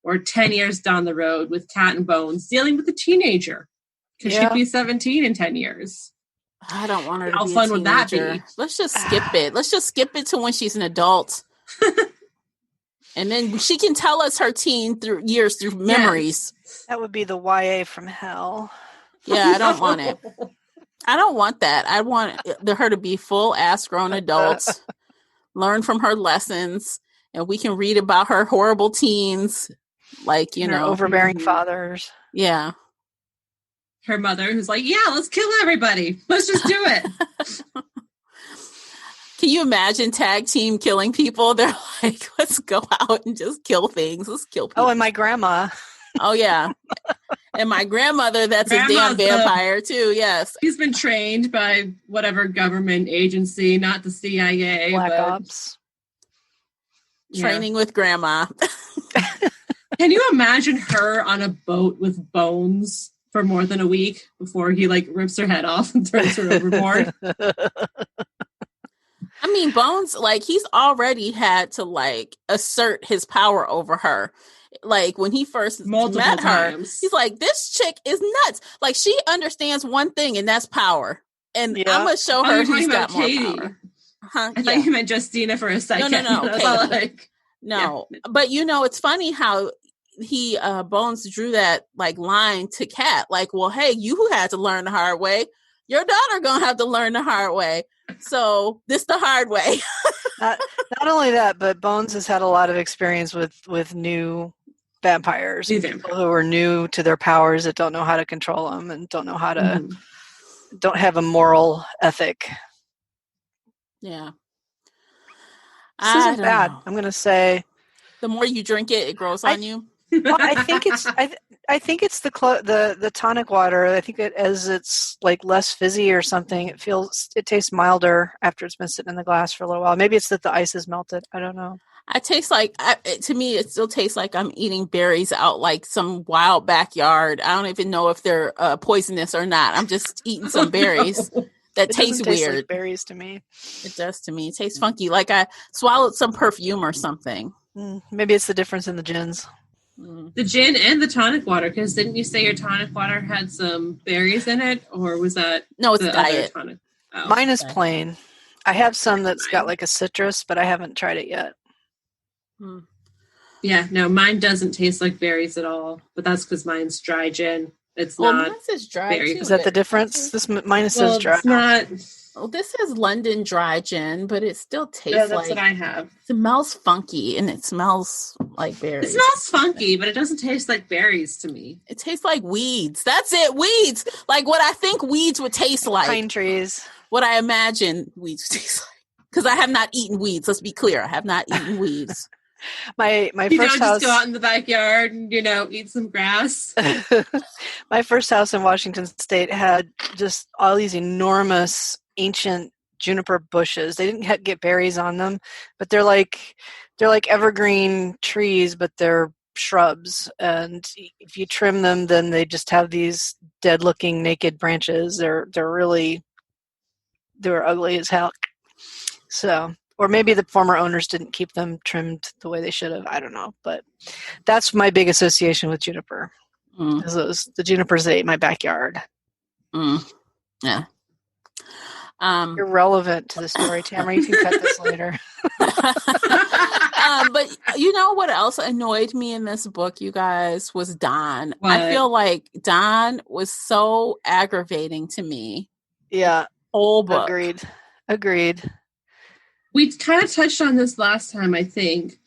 or 10 years down the road with Cat and Bones dealing with a teenager. Because she'd be 17 in 10 years. I don't want her to How be fun a would that be? Let's just skip it. Let's just skip it to when she's an adult. And then she can tell us her teen years through memories. That would be the YA from hell. Yeah, I don't want it. I don't want that. I want her to be full-ass grown adults, learn from her lessons, and we can read about her horrible teens, like, her overbearing fathers. Yeah. her mother, who's like, yeah, let's kill everybody. Let's just do it. Can you imagine tag team killing people? They're like, let's go out and just kill things. Let's kill people. Oh, and my grandma. Oh, yeah. And my grandmother, that's a damn vampire, too. Yes. He's been trained by whatever government agency, not the CIA. Black Ops. Training with grandma. Can you imagine her on a boat with Bones for more than a week before he, like, rips her head off and throws her overboard? I mean, Bones, like, he's already had to, like, assert his power over her. Like, when he first met her, he's like, this chick is nuts. Like, she understands one thing, and that's power. And I'm going to show her who's got more power. Huh? I thought you meant Justina for a second. No. But, you know, it's funny how he, Bones drew that, like, line to Kat. Like, well, hey, you had to learn the hard way. Your daughter going to have to learn the hard way. So this the hard way. Not only that, but Bones has had a lot of experience with new vampires. People who are new to their powers that don't know how to control them and don't know how to, don't have a moral ethic. Yeah. This isn't bad. I'm going to say. The more you drink it, it grows on you. Well, I think it's the tonic water. I think as it's like less fizzy or something, it tastes milder after it's been sitting in the glass for a little while. Maybe it's that the ice is melted. I don't know. To me, it still tastes like I'm eating berries out like some wild backyard. I don't even know if they're poisonous or not. I'm just eating some berries that taste weird. Like berries to me. It does to me. It tastes funky, like I swallowed some perfume or something. Maybe it's the difference in the gins. The gin and the tonic water, because didn't you say your tonic water had some berries in it, or was that no? It's diet. Tonic? Oh, mine is plain. I have some that's got like a citrus, but I haven't tried it yet. Yeah, no, mine doesn't taste like berries at all. But that's because mine's dry gin. It's not. Mine says dry. Too, is that the difference? Mine says dry. It's not. Well, this is London dry gin, but it still tastes like... that's what I have. It smells funky, and it smells like berries. It smells funky, but it doesn't taste like berries to me. It tastes like weeds. That's it, weeds! Like what I think weeds would taste like. Pine trees. What I imagine weeds would taste like. Because I have not eaten weeds. Let's be clear. I have not eaten weeds. My you first house. Just go out in the backyard and, eat some grass. My first house in Washington State had just all these enormous ancient juniper bushes. They didn't get berries on them, but they're like evergreen trees, but they're shrubs. And if you trim them, then they just have these dead-looking naked branches. They were ugly as hell. So, or maybe the former owners didn't keep them trimmed the way they should have. I don't know, but that's my big association with juniper. The junipers that ate my backyard. Yeah. Irrelevant to the story, Tamara. You can cut this later. But you know what else annoyed me in this book, you guys, was Don. What? I feel like Don was so aggravating to me. Yeah. Whole book. Agreed. We kind of touched on this last time, I think.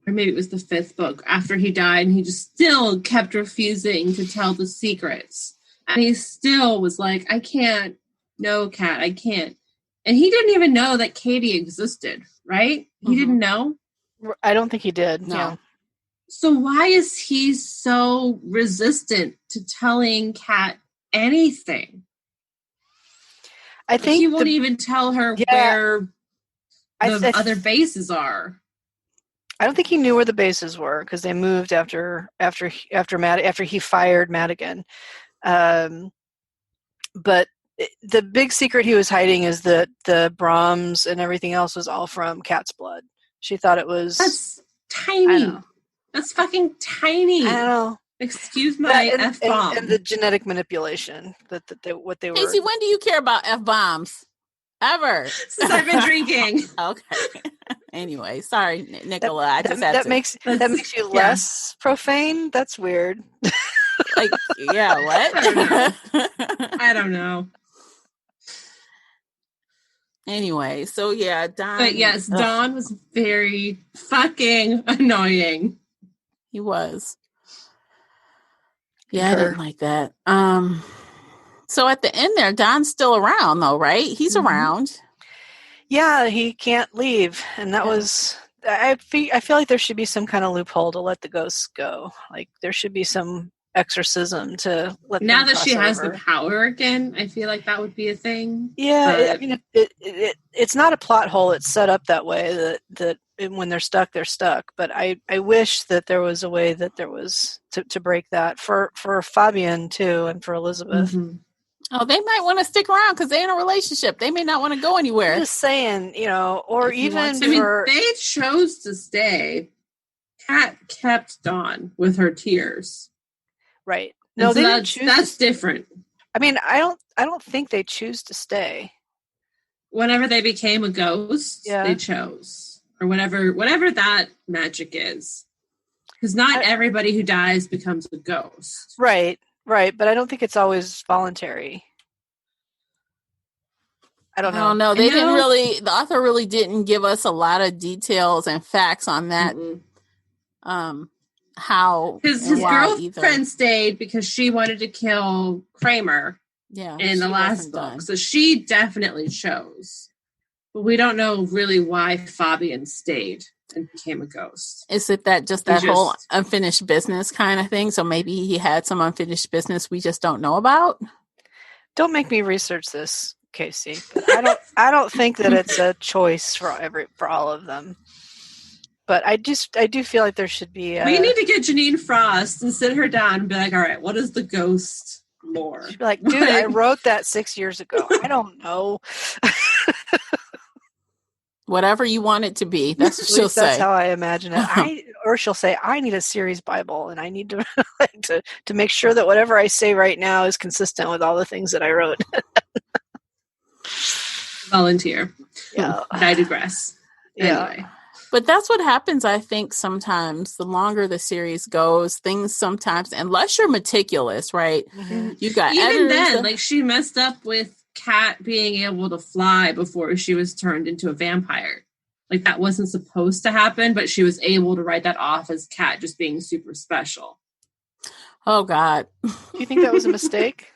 Or maybe it was the 5th book after he died, and he just still kept refusing to tell the secrets. And he still was like, I can't. No, Kat, I can't. And he didn't even know that Katie existed, right? He didn't know? I don't think he did. No. Yeah. So why is he so resistant to telling Kat anything? I think he won't even tell her where the other bases are. I don't think he knew where the bases were because they moved after he fired Madigan. But the big secret he was hiding is that the Brahms and everything else was all from cat's blood. She thought it was... That's tiny. That's fucking tiny. I know. Excuse my F-bomb. And the genetic manipulation. What they were... Casey, when do you care about F-bombs? Ever. Since I've been drinking. Okay. Anyway, sorry, Nicola. That makes you less profane? That's weird. Like, yeah, what? I don't know. Anyway, so yeah, Don. But yes, Don was very fucking annoying. He was. Yeah, I didn't like that. So at the end there, Don's still around though, right? He's around. Yeah, he can't leave, and that was. I feel like there should be some kind of loophole to let the ghosts go. Like there should be some exorcism to let. Now them that cross she has over. the power again, I feel like that would be a thing. Yeah, I mean, it's not a plot hole. It's set up that way that when they're stuck, they're stuck. But I wish that there was a way that there was to break that for Fabian too, and for Elizabeth. Mm-hmm. Oh, they might want to stick around because they're in a relationship. They may not want to go anywhere. I'm just saying, or If you even want to. I mean, for they chose to stay. Kat kept Dawn with her tears. right. And No, so they didn't choose. that's different. I mean, I don't think they choose to stay. Whenever they became a ghost, Yeah. they chose, or whatever that magic is, because not everybody who dies becomes a ghost. Right, but I don't think it's always voluntary. I don't know. They didn't really. The author really didn't give us a lot of details and facts on that. How his girlfriend stayed because she wanted to kill Kramer. Yeah, in the last book, so she definitely chose. But we don't know really why Fabian stayed and became a ghost. Is it that whole unfinished business kind of thing? So maybe he had some unfinished business we just don't know about. Don't make me research this, Casey. I don't think that it's a choice for all of them. But I do feel like there should be. We need to get Janine Frost and sit her down and be like, all right, what is the ghost lore? She'd be like, dude, I wrote that 6 years ago. I don't know. Whatever you want it to be. That's what she'll say. That's how I imagine it. Or she'll say, I need a series Bible, and I need to to make sure that whatever I say right now is consistent with all the things that I wrote. Volunteer. Yeah. I digress. Yeah. Anyway. But that's what happens, I think, sometimes. The longer the series goes, things sometimes, unless you're meticulous, right? Mm-hmm. You got even then, like she messed up with Kat being able to fly before she was turned into a vampire. Like that wasn't supposed to happen, but she was able to write that off as Kat just being super special. Oh, God. Do you think that was a mistake?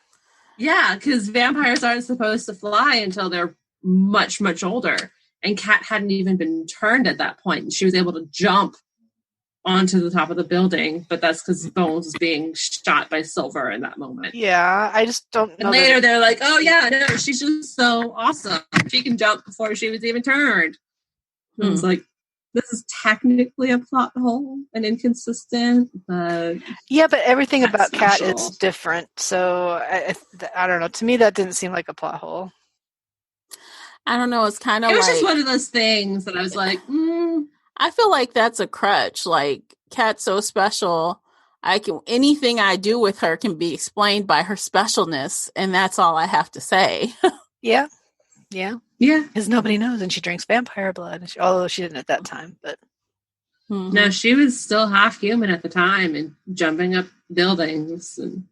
Yeah, because vampires aren't supposed to fly until they're much, much older. And Kat hadn't even been turned at that point. And she was able to jump onto the top of the building, but that's because Bones was being shot by Silver in that moment. Yeah, I just don't know. And later they're like, oh yeah, no, she's just so awesome. She can jump before she was even turned. And I was like, this is technically a plot hole and inconsistent, but... Yeah, but everything about Kat is different. So, I don't know. To me, that didn't seem like a plot hole. I don't know. It's kind of It was just one of those things that I was like, I feel like that's a crutch. Like, Kat's so special. Anything I do with her can be explained by her specialness, and that's all I have to say. Yeah. Yeah. Because nobody knows, and she drinks vampire blood. Although she didn't at that time, but... Mm-hmm. No, she was still half human at the time and jumping up buildings. And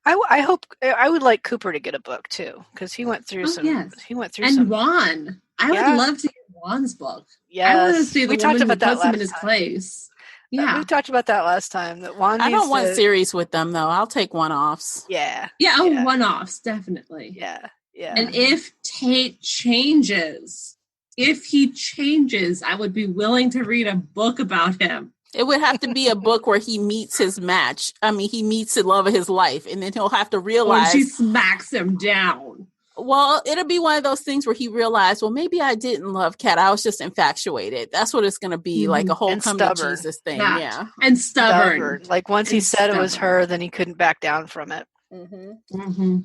I hope I would like Cooper to get a book too, because he went through some. Yes. He went through and some. Juan, I would love to get Juan's book. Yes, I want to see the woman who puts him in his time. place. Yeah, we talked about that last time. That Juan. I don't want series with them though. I'll take one-offs. Yeah. One-offs definitely. Yeah. And if Tate changes, if he changes, I would be willing to read a book about him. It would have to be a book where he meets his match. I mean, he meets the love of his life, and then he'll have to realize... Or she smacks him down. Well, it'll be one of those things where he realized, well, maybe I didn't love Kat. I was just infatuated. That's what it's going to be, like a whole come to Jesus thing. Yeah. And stubborn. Like, once he said it was her, then he couldn't back down from it. Mm-hmm. Mm-hmm.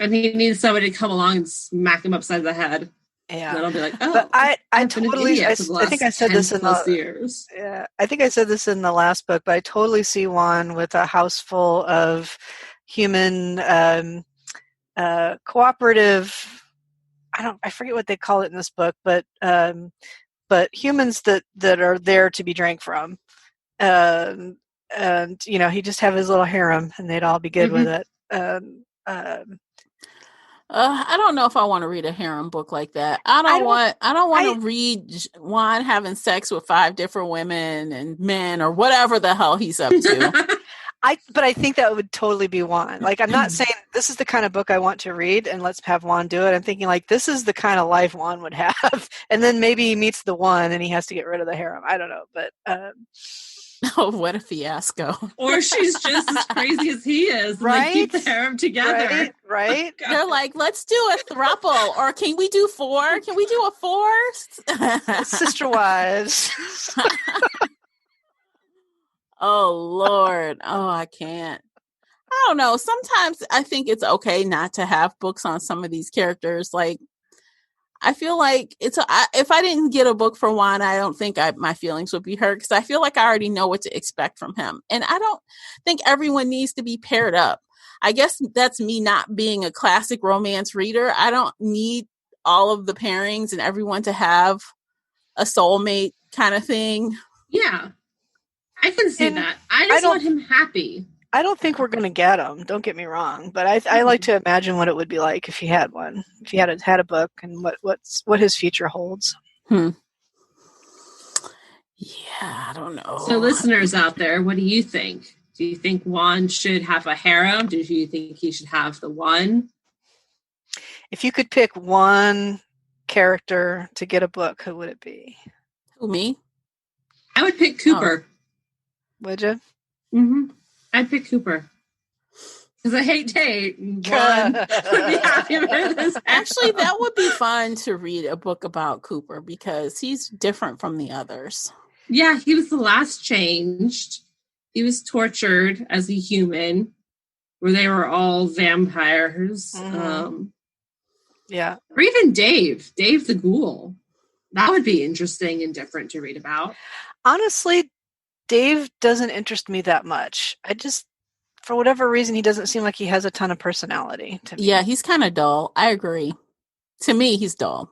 And he needs somebody to come along and smack him upside the head. Yeah, and that'll be like, oh, but I totally. I think I said this in the years. Yeah, I think I said this in the last book, but I totally see Juan with a house full of human cooperative. I forget what they call it in this book, but humans that are there to be drank from, and he just have his little harem, and they'd all be good with it. I don't know if I want to read a harem book like that. I don't want to read Juan having sex with 5 different women and men or whatever the hell he's up to. But I think that would totally be Juan. Like, I'm not saying this is the kind of book I want to read and let's have Juan do it. I'm thinking like this is the kind of life Juan would have, and then maybe he meets the one and he has to get rid of the harem. I don't know, but oh, what a fiasco! Or she's just as crazy as he is, and right? they keep the harem together. Right? Oh, They're like, let's do a throuple, or can we do 4? Can we do a 4? Sister wives. Oh, Lord. Oh, I can't. I don't know. Sometimes I think it's okay not to have books on some of these characters. Like, I feel like if I didn't get a book for Juan, I don't think my feelings would be hurt because I feel like I already know what to expect from him. And I don't think everyone needs to be paired up. I guess that's me not being a classic romance reader. I don't need all of the pairings and everyone to have a soulmate kind of thing. Yeah. I can see that. I just want him happy. I don't think we're going to get him. Don't get me wrong, but I like to imagine what it would be like if he had one. If he had a book, and what his future holds. Yeah, I don't know. So, listeners out there, what do you think? Do you think Juan should have a harem? Do you think he should have the one? If you could pick one character to get a book, who would it be? Who, me? I would pick Cooper. Would you? Mm-hmm. I'd pick Cooper. Because I hate Tate. Juan would be happy with this. Actually, that would be fun to read a book about Cooper because he's different from the others. Yeah, he was the last changed. He was tortured as a human, where they were all vampires. Mm-hmm. Yeah. Or even Dave the Ghoul. That would be interesting and different to read about. Honestly, Dave doesn't interest me that much. For whatever reason, he doesn't seem like he has a ton of personality to me. Yeah, he's kind of dull. I agree. To me, he's dull.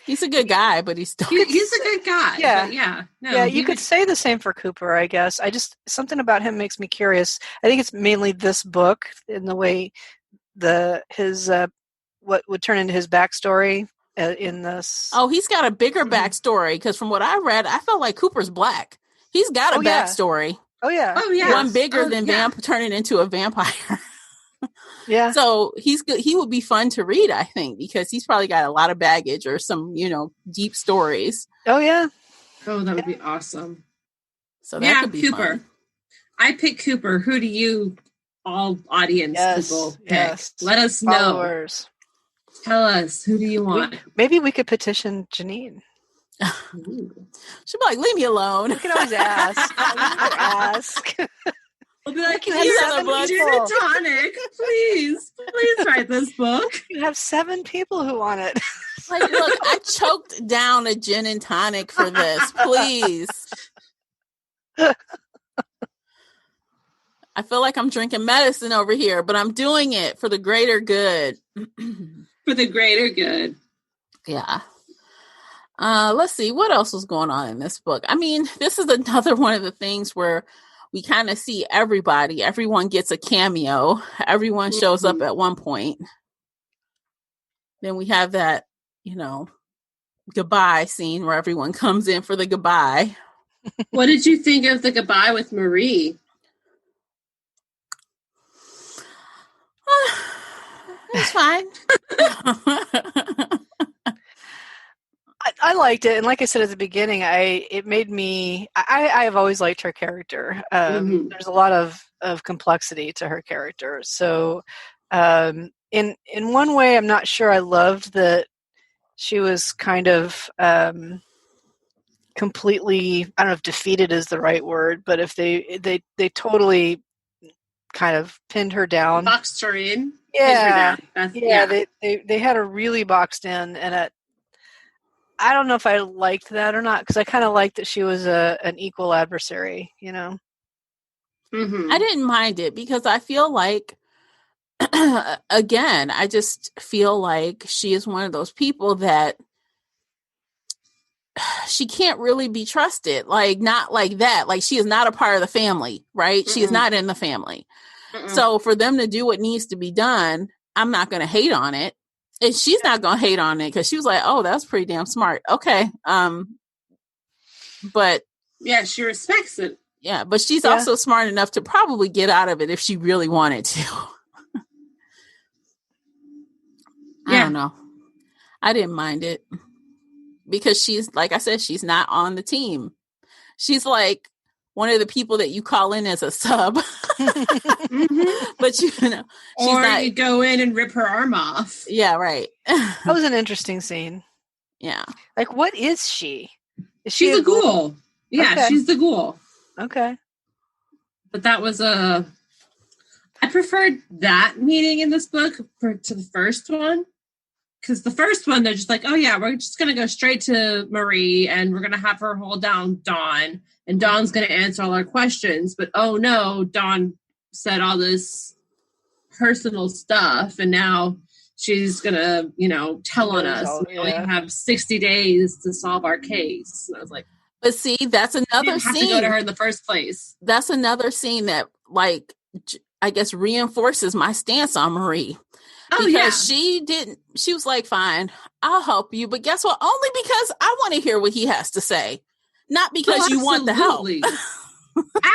He's a good guy, but he's dull. He's a good guy. Yeah. You could say the same for Cooper, I guess. Something about him makes me curious. I think it's mainly this book in the way what would turn into his backstory in this. Oh, he's got a bigger backstory because from what I read, I felt like Cooper's black. He's got a backstory. Oh yeah. One bigger than turning into a vampire. Yeah. So he would be fun to read, I think, because he's probably got a lot of baggage or some, deep stories. Oh yeah. Oh, that would be awesome. So that could be Cooper. Fun. I pick Cooper. Who do you, all audience people, pick? Yes. Let us know. Followers. Tell us, who do you want? Maybe we could petition Janine. She'd be like, leave me alone. You can always ask. We'll be like, you have 7 people. Tonic. Please write this book. You have 7 people who want it. Like, look, I choked down a gin and tonic for this. Please. I feel like I'm drinking medicine over here, but I'm doing it for the greater good. For the greater good. Yeah. Let's see what else was going on in this book. I mean, this is another one of the things where we kind of see everybody. Everyone gets a cameo. Everyone shows up at one point. Then we have that, goodbye scene where everyone comes in for the goodbye. What did you think of the goodbye with Marie? It's fine. I liked it, and like I said at the beginning, I have always liked her character. There's a lot of complexity to her character. So, in one way, I'm not sure I loved that she was kind of completely. I don't know if defeated is the right word, but if they totally kind of pinned her down, boxed her in. Yeah, they had her really boxed in, and I don't know if I liked that or not, because I kind of liked that she was an equal adversary, I didn't mind it because I feel like, again, I just feel like she is one of those people that she can't really be trusted. Like, not like that. Like, she is not a part of the family, right? She is not in the family. So for them to do what needs to be done, I'm not going to hate on it. And she's not going to hate on it because she was like, oh, that's pretty damn smart. Okay. But yeah, she respects it. Yeah, but she's also smart enough to probably get out of it if she really wanted to. I don't know. I didn't mind it because she's, like I said, she's not on the team. She's like one of the people that you call in as a sub. But she's or not, you go in and rip her arm off. Yeah, right. That was an interesting scene. Yeah. Like, what is she? Is she's a ghoul. Yeah, okay. She's the ghoul. Okay. But that was I preferred that meeting in this book to the first one. Because the first one, they're just like, oh yeah, we're just going to go straight to Marie and we're going to have her hold down Dawn. And Dawn's going to answer all our questions. But oh no, Dawn said all this personal stuff. And now she's going to, tell on us. We only have 60 days to solve our case. And I was like, but see, that's another scene. Have to go to her in the first place. That's another scene that, like, I guess reinforces my stance on Marie. Oh, because she was like, fine, I'll help you. But guess what? Only because I want to hear what he has to say. Not because you want the help.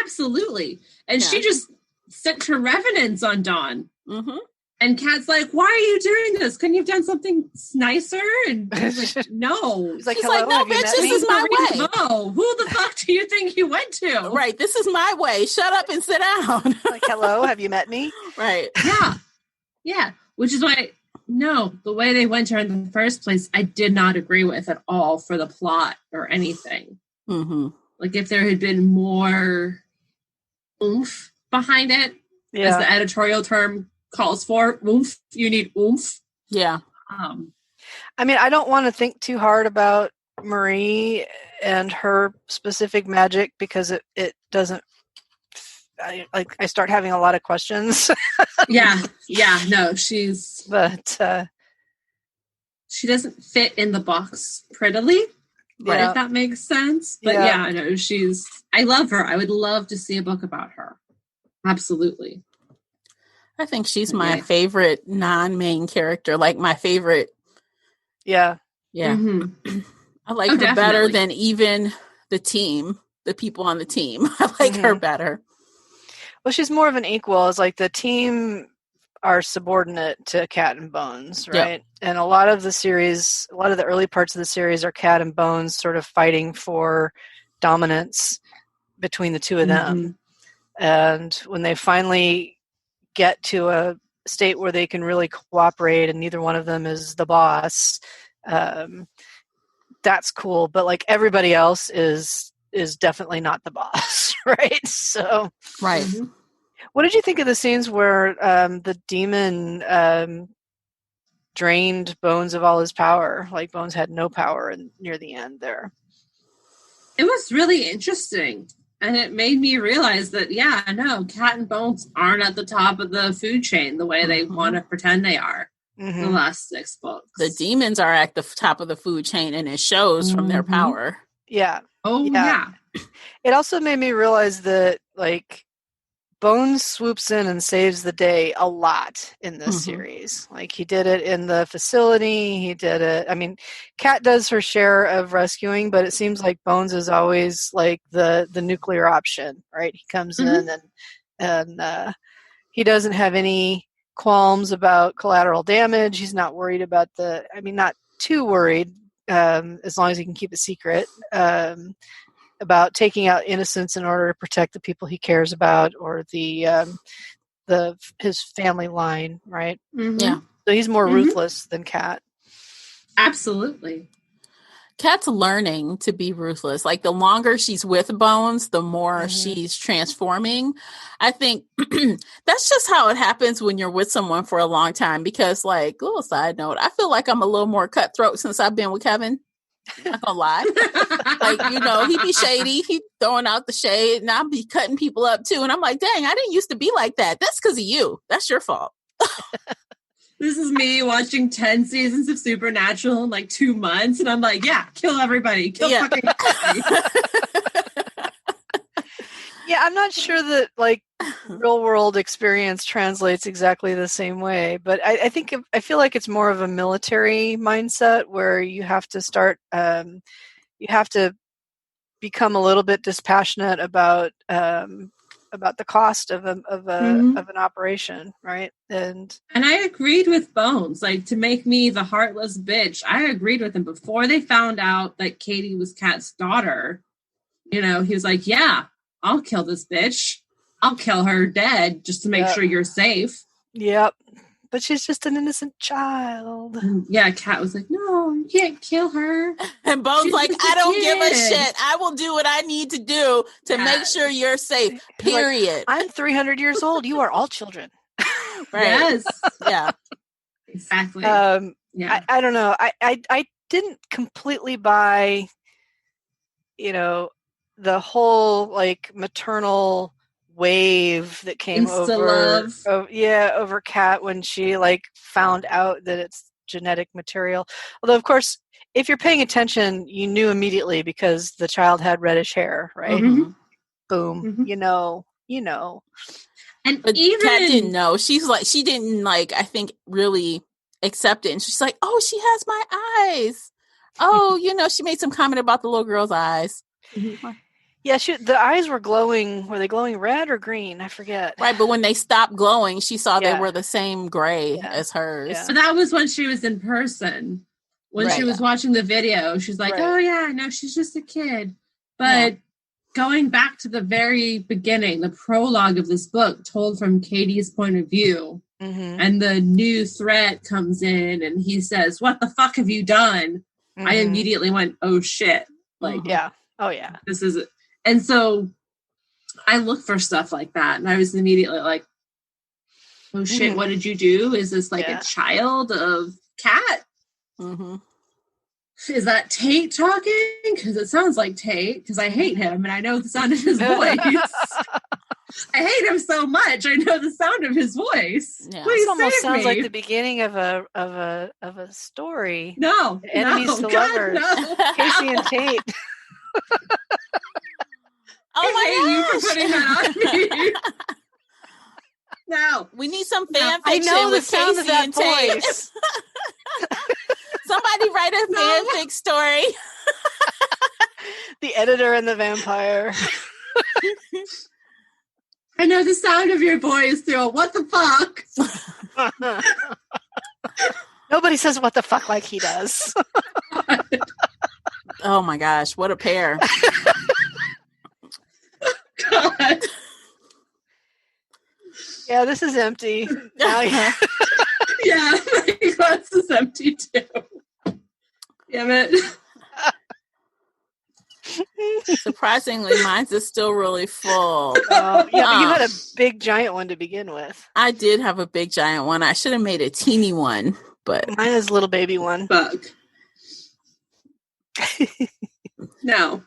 Absolutely. And she just sent her revenants on Dawn. Mm-hmm. And Kat's like, why are you doing this? Couldn't you have done something nicer? And he's like, no. He's like, she's like, no, bitch, this is my way. Oh, who the fuck do you think you went to? Right. This is my way. Shut up and sit down. Like, hello, have you met me? Right. Yeah. Yeah. Which is why, no, the way they went to her in the first place, I did not agree with at all for the plot or anything. Mm-hmm. Like, if there had been more oomph behind it, as the editorial term calls for, oomph, you need oomph. Yeah. I mean, I don't want to think too hard about Marie and her specific magic because it doesn't, I start having a lot of questions. No, but she doesn't fit in the box prettily, if that makes sense. But no, I love her. I would love to see a book about her. Absolutely. I think she's my favorite non-main character, like my favorite. Yeah. Yeah. Mm-hmm. I like her definitely. better than even the people on the team. I like her better. Well, she's more of an equal. It's like the team are subordinate to Cat and Bones, right? Yep. And a lot of the early parts of the series are Cat and Bones sort of fighting for dominance between the two of them. And when they finally get to a state where they can really cooperate and neither one of them is the boss, that's cool. But like everybody else is definitely not the boss, right? So, right. Mm-hmm. What did you think of the scenes where the demon drained Bones of all his power? Like Bones had no power near the end there. It was really interesting. And it made me realize that, Cat and Bones aren't at the top of the food chain the way they want to pretend they are in the last 6 books. The demons are at the top of the food chain, and it shows from their power. Yeah. Oh, yeah. It also made me realize that, like, Bones swoops in and saves the day a lot in this series. Like, he did it in the facility. He did it. I mean, Kat does her share of rescuing, but it seems like Bones is always like the nuclear option, right? He comes in and he doesn't have any qualms about collateral damage. He's not worried about not too worried, as long as he can keep it secret. About taking out innocents in order to protect the people he cares about or his family line, right? Mm-hmm. Yeah. So he's more ruthless than Kat. Absolutely. Kat's learning to be ruthless. Like the longer she's with Bones, the more she's transforming. I think that's just how it happens when you're with someone for a long time. Because, like, little side note, I feel like I'm a little more cutthroat since I've been with Kevin. I'm not gonna lie. Like, he be shady, he throwing out the shade, and I'll be cutting people up too. And I'm like, dang, I didn't used to be like that. That's because of you. That's your fault. This is me watching 10 seasons of Supernatural in like 2 months, and I'm like, kill everybody. Kill fucking everybody. Yeah, I'm not sure that like real world experience translates exactly the same way, but I feel like it's more of a military mindset where you have to start, you have to become a little bit dispassionate about the cost of an operation, right? And I agreed with Bones, like, to make me the heartless bitch. I agreed with him before they found out that Katie was Kat's daughter. You know, he was like, yeah, I'll kill this bitch. I'll kill her dead just to make sure you're safe. Yep. But she's just an innocent child. And yeah, Kat was like, no, you can't kill her. And Bo's like, I don't give a shit. I will do what I need to do to make sure you're safe. Period. Like, I'm 300 years old. You are all children. Right. Yes. Yeah. Exactly. Yeah. I don't know. I didn't completely buy, you know, the whole like maternal wave that came over Kat when she like found out that it's genetic material. Although of course, if you're paying attention, you knew immediately because the child had reddish hair, right? Mm-hmm. Boom. Mm-hmm. You know. And but even Kat didn't know. She didn't like, I think, really accept it. And she's like, oh, she has my eyes. Oh, you know, she made some comment about the little girl's eyes. Mm-hmm. Yeah, the eyes were glowing. Were they glowing red or green? I forget. Right, but when they stopped glowing, she saw they were the same gray as hers. Yeah. So that was when she was in person. When she was watching the video, she's like, oh, yeah, no, she's just a kid. But going back to the very beginning, the prologue of this book told from Katie's point of view. Mm-hmm. And the new threat comes in and he says, what the fuck have you done? Mm-hmm. I immediately went, oh, shit. Like, yeah. Oh, yeah. This is it. And so I look for stuff like that. And I was immediately like, oh, shit, what did you do? Is this like a child of Kat? Mm-hmm. Is that Tate talking? Because it sounds like Tate, because I hate him and I know the sound of his voice. I hate him so much. I know the sound of his voice. Yeah. Please, this almost sounds like the beginning of a story. No, enemies to lovers. No. Casey and Tate. Oh my gosh. You for putting that on me. No, we need some fan fiction. I know the with sound Casey of that and Tate. voice. Somebody write a fanfic story. The editor and the vampire. I know the sound of your voice through. What the fuck? Nobody says what the fuck like he does. Oh my gosh, what a pair. God. Yeah, this is empty. Yeah, my glass is empty too. Damn it. Surprisingly, mine's is still really full. But you had a big giant one to begin with. I did have a big giant one. I should have made a teeny one, but mine is a little baby one. Bug. No.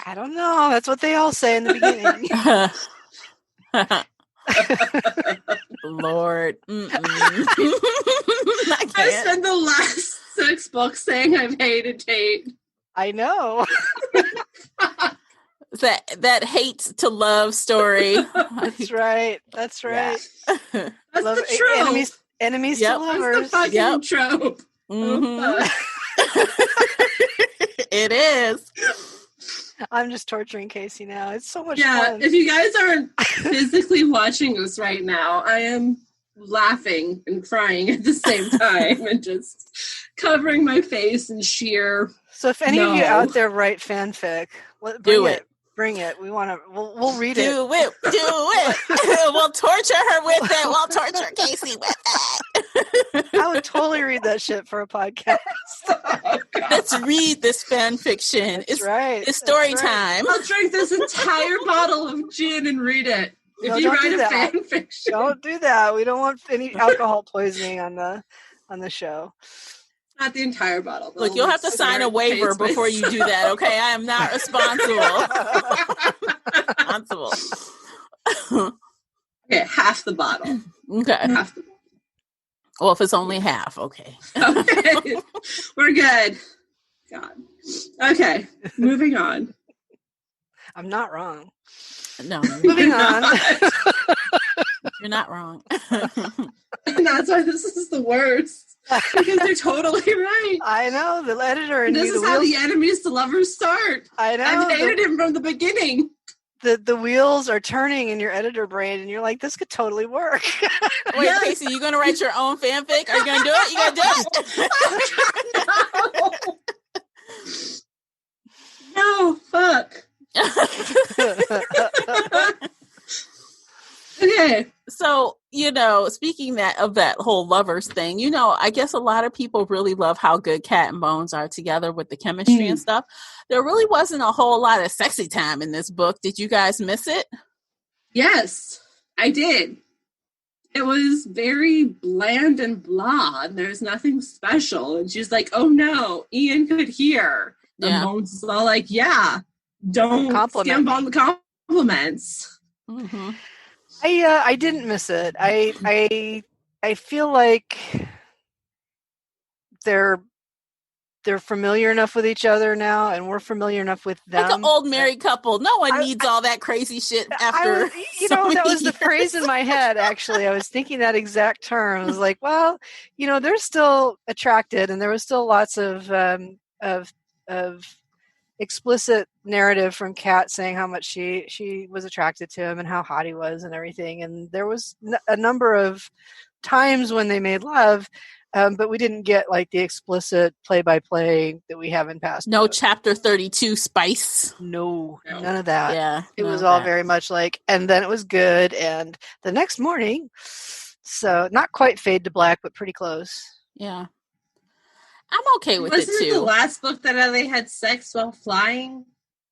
I don't know. That's what they all say in the beginning. Lord. I spent the last 6 books saying I've hated Tate. I know. that hates to love story. That's right. That's the trope. Enemies to lovers. That's the fucking trope. Mm-hmm. It is. I'm just torturing Casey now. It's so much fun. If you guys aren't physically watching us right now, I am laughing and crying at the same time and just covering my face in sheer. So if any of you out there write fanfic, bring it. We want to. We'll read it. Do it. We'll torture her with it. We'll torture Casey with it. I would totally read that shit for a podcast. Oh, let's read this fan fiction. It's right. It's story time. I'll drink this entire bottle of gin and read it. If you write a fan fiction, don't do that. We don't want any alcohol poisoning on the show. Not the entire bottle. Look, you'll have to sign a waiver before you do that, okay? I am not responsible. Okay, half the bottle. Okay. Half the bottle. Well, if it's only half, okay. Okay. We're good. God. Okay, moving on. I'm not wrong. No. Moving on. You're not wrong. And that's why this is the worst. Because they're totally right. I know, the editor and this is how the enemies to lovers start. I know. I've hated him from the beginning. The wheels are turning in your editor brain, and you're like, this could totally work. Wait, Casey, you going to write your own fanfic? Are you going to do it? You going to do it? No, fuck. Okay. So, speaking of that whole lovers thing, I guess a lot of people really love how good Cat and Bones are together with the chemistry and stuff. There really wasn't a whole lot of sexy time in this book. Did you guys miss it? Yes, I did. It was very bland and blah, and there's nothing special. And she's like, oh no, Ian could hear. And Bones is all like, yeah, don't skimp on the compliments. Mm-hmm. I didn't miss it. I feel like they're familiar enough with each other now, and we're familiar enough with them. Like an old married couple. No one needs all that crazy shit after. That was the phrase in my head. Actually, I was thinking that exact term. I was like, well, they're still attracted, and there was still lots of explicit narrative from Kat saying how much she was attracted to him and how hot he was and everything. And there was a number of times when they made love, but we didn't get like the explicit play-by-play that we have in past. No books. Chapter 32 spice. No, none of that. Yeah, it was all very much like, and then it was good. And the next morning, so not quite fade to black, but pretty close. Yeah. I'm okay with it too. Wasn't it the last book that they had sex while flying?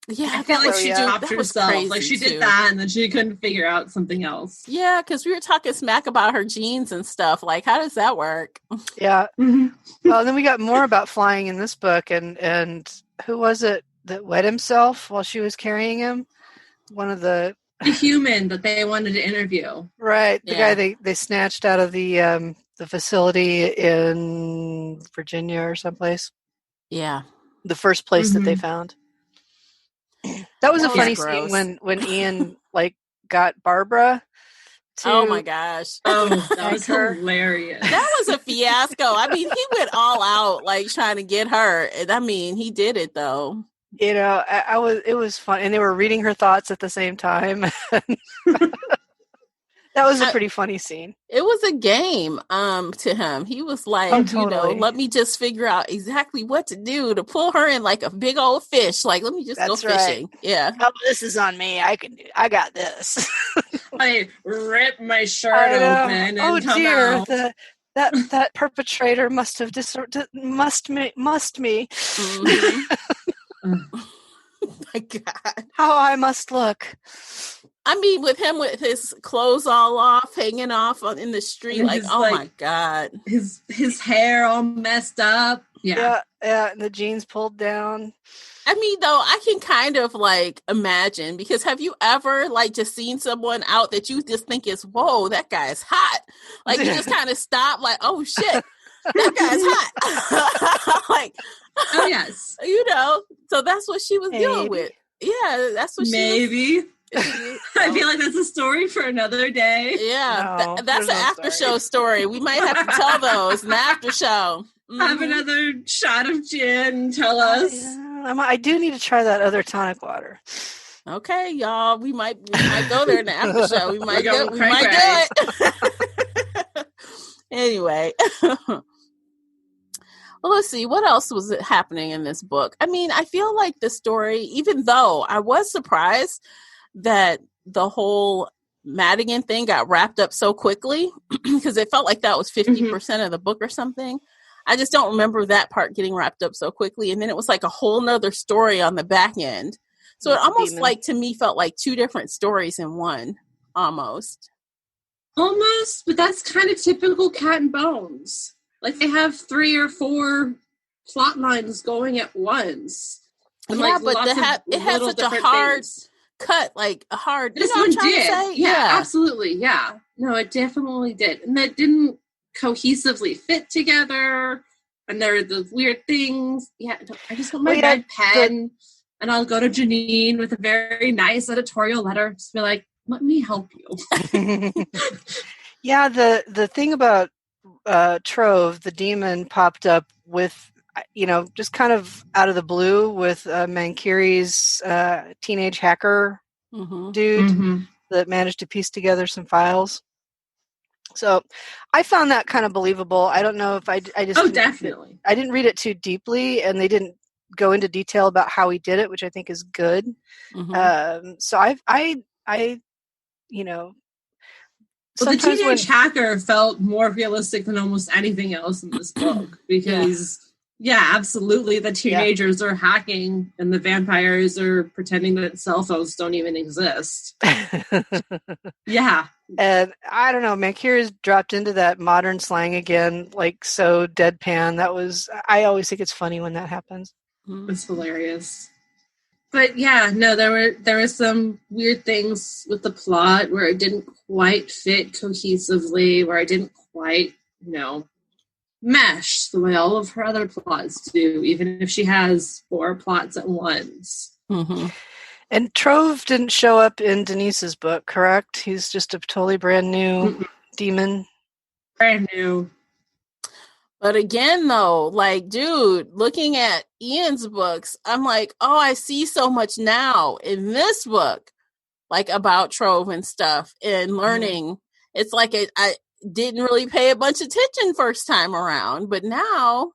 Yeah, I feel like she dropped herself. Like she did that, and then she couldn't figure out something else. Yeah, because we were talking smack about her jeans and stuff. Like, how does that work? Yeah. Well, then we got more about flying in this book, and who was it that wet himself while she was carrying him? One of the human that they wanted to interview, right? The guy they snatched out of the facility in Virginia or someplace. Yeah. The first place that they found. That was a funny scene when Ian got Barbara to, oh my gosh. Oh, that was hilarious. That was a fiasco. I mean, he went all out trying to get her. And I mean, he did it though. It was fun, and they were reading her thoughts at the same time. That was a pretty funny scene. It was a game to him. He was like, totally. Let me just figure out exactly what to do to pull her in like a big old fish. Like, let me just go fishing. Yeah. Oh, this is on me. I got this. I rip my shirt open and come out. That perpetrator must have must me. Mm-hmm. Oh my God. How I must look. I mean, with him with his clothes all off, hanging off in the street, my God. His hair all messed up. Yeah, and the jeans pulled down. I mean, though, I can kind of imagine, because have you ever just seen someone out that you just think is, whoa, that guy is hot? You just kind of stop oh shit, that guy's hot. Oh yes. So that's what she was dealing with. Yeah, that's what maybe. I feel like that's a story for another day. Yeah, that's an after show story. We might have to tell those in the after show. Mm-hmm. Have another shot of gin. Tell us. I do need to try that other tonic water. Okay, y'all. We might go there in the after show. We might do it. Anyway. Well, let's see. What else was happening in this book? I mean, I feel like the story, even though I was surprised that the whole Madigan thing got wrapped up so quickly, because it felt like that was 50% of the book or something. I just don't remember that part getting wrapped up so quickly. And then it was like a whole nother story on the back end. So it almost to me felt like two different stories in one, almost. Almost, but that's kind of typical Cat and Bones. They have 3 or 4 plot lines going at once. And yeah, but it has such a hard cut, a hard. This one did. Yeah, absolutely. Yeah. No, it definitely did. And that didn't cohesively fit together. And there are the weird things. Yeah, I just want my red pen. And I'll go to Janine with a very nice editorial letter. Just be like, let me help you. Yeah, the thing about Trove, the demon, popped up with, just kind of out of the blue with Mankiri's teenage hacker dude that managed to piece together some files. So I found that kind of believable. I don't know if I just definitely. I didn't read it too deeply, and they didn't go into detail about how he did it, which I think is good. So I well, the teenage hacker felt more realistic than almost anything else in this book because, absolutely, the teenagers are hacking and the vampires are pretending that cell phones don't even exist. Yeah. And I don't know, Mankiri's dropped into that modern slang again, like so deadpan. I always think it's funny when that happens. It's hilarious. But there were some weird things with the plot where it didn't quite fit cohesively, where it didn't quite, mesh the way all of her other plots do, even if she has 4 plots at once. And Trove didn't show up in Denise's book, correct? He's just a totally brand new demon. Brand new. But again, though, like, dude, looking at Ian's books, I'm like, oh, I see so much now in this book, like about Trove and stuff and learning. It's like I didn't really pay a bunch of attention first time around, but now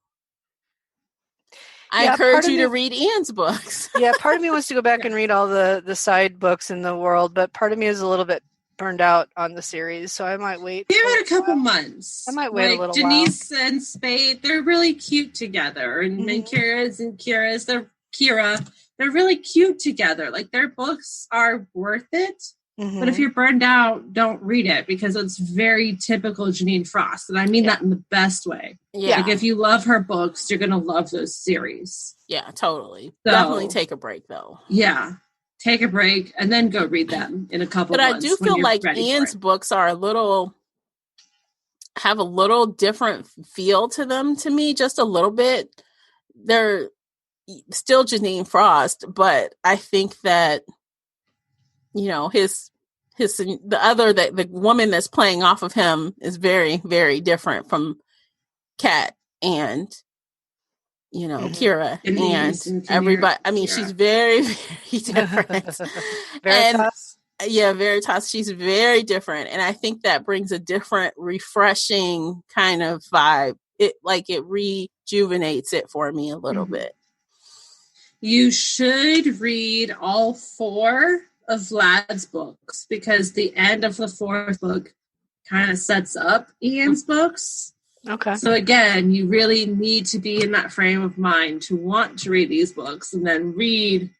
I encourage you to read Ian's books. Part of me wants to go back and read all the side books in the world, but part of me is a little bit burned out on the series, so I might wait. Give it a couple months. I might wait a little Denise while. And Spade, they're really cute together, and Kira's and Kira's, they're really cute together. Like, their books are worth it. But if you're burned out, don't read it because it's very typical Janine Frost, and I mean that in the best way. Yeah, like if you love her books, you're gonna love those series. Yeah, totally. So, definitely take a break though. Yeah. Take a break and then go read them in a couple months. But I do feel like Ian's books are have a little different feel to them to me, just a little bit. They're still Janine Frost, but I think that, the woman that's playing off of him is very, very different from Kat and Kira and everybody. I mean, she's very, very different. Veritas? Veritas. She's very different. And I think that brings a different, refreshing kind of vibe. It rejuvenates it for me a little bit. You should read all 4 of Vlad's books because the end of the 4th book kind of sets up Ian's books. Okay. So again, you really need to be in that frame of mind to want to read these books and then read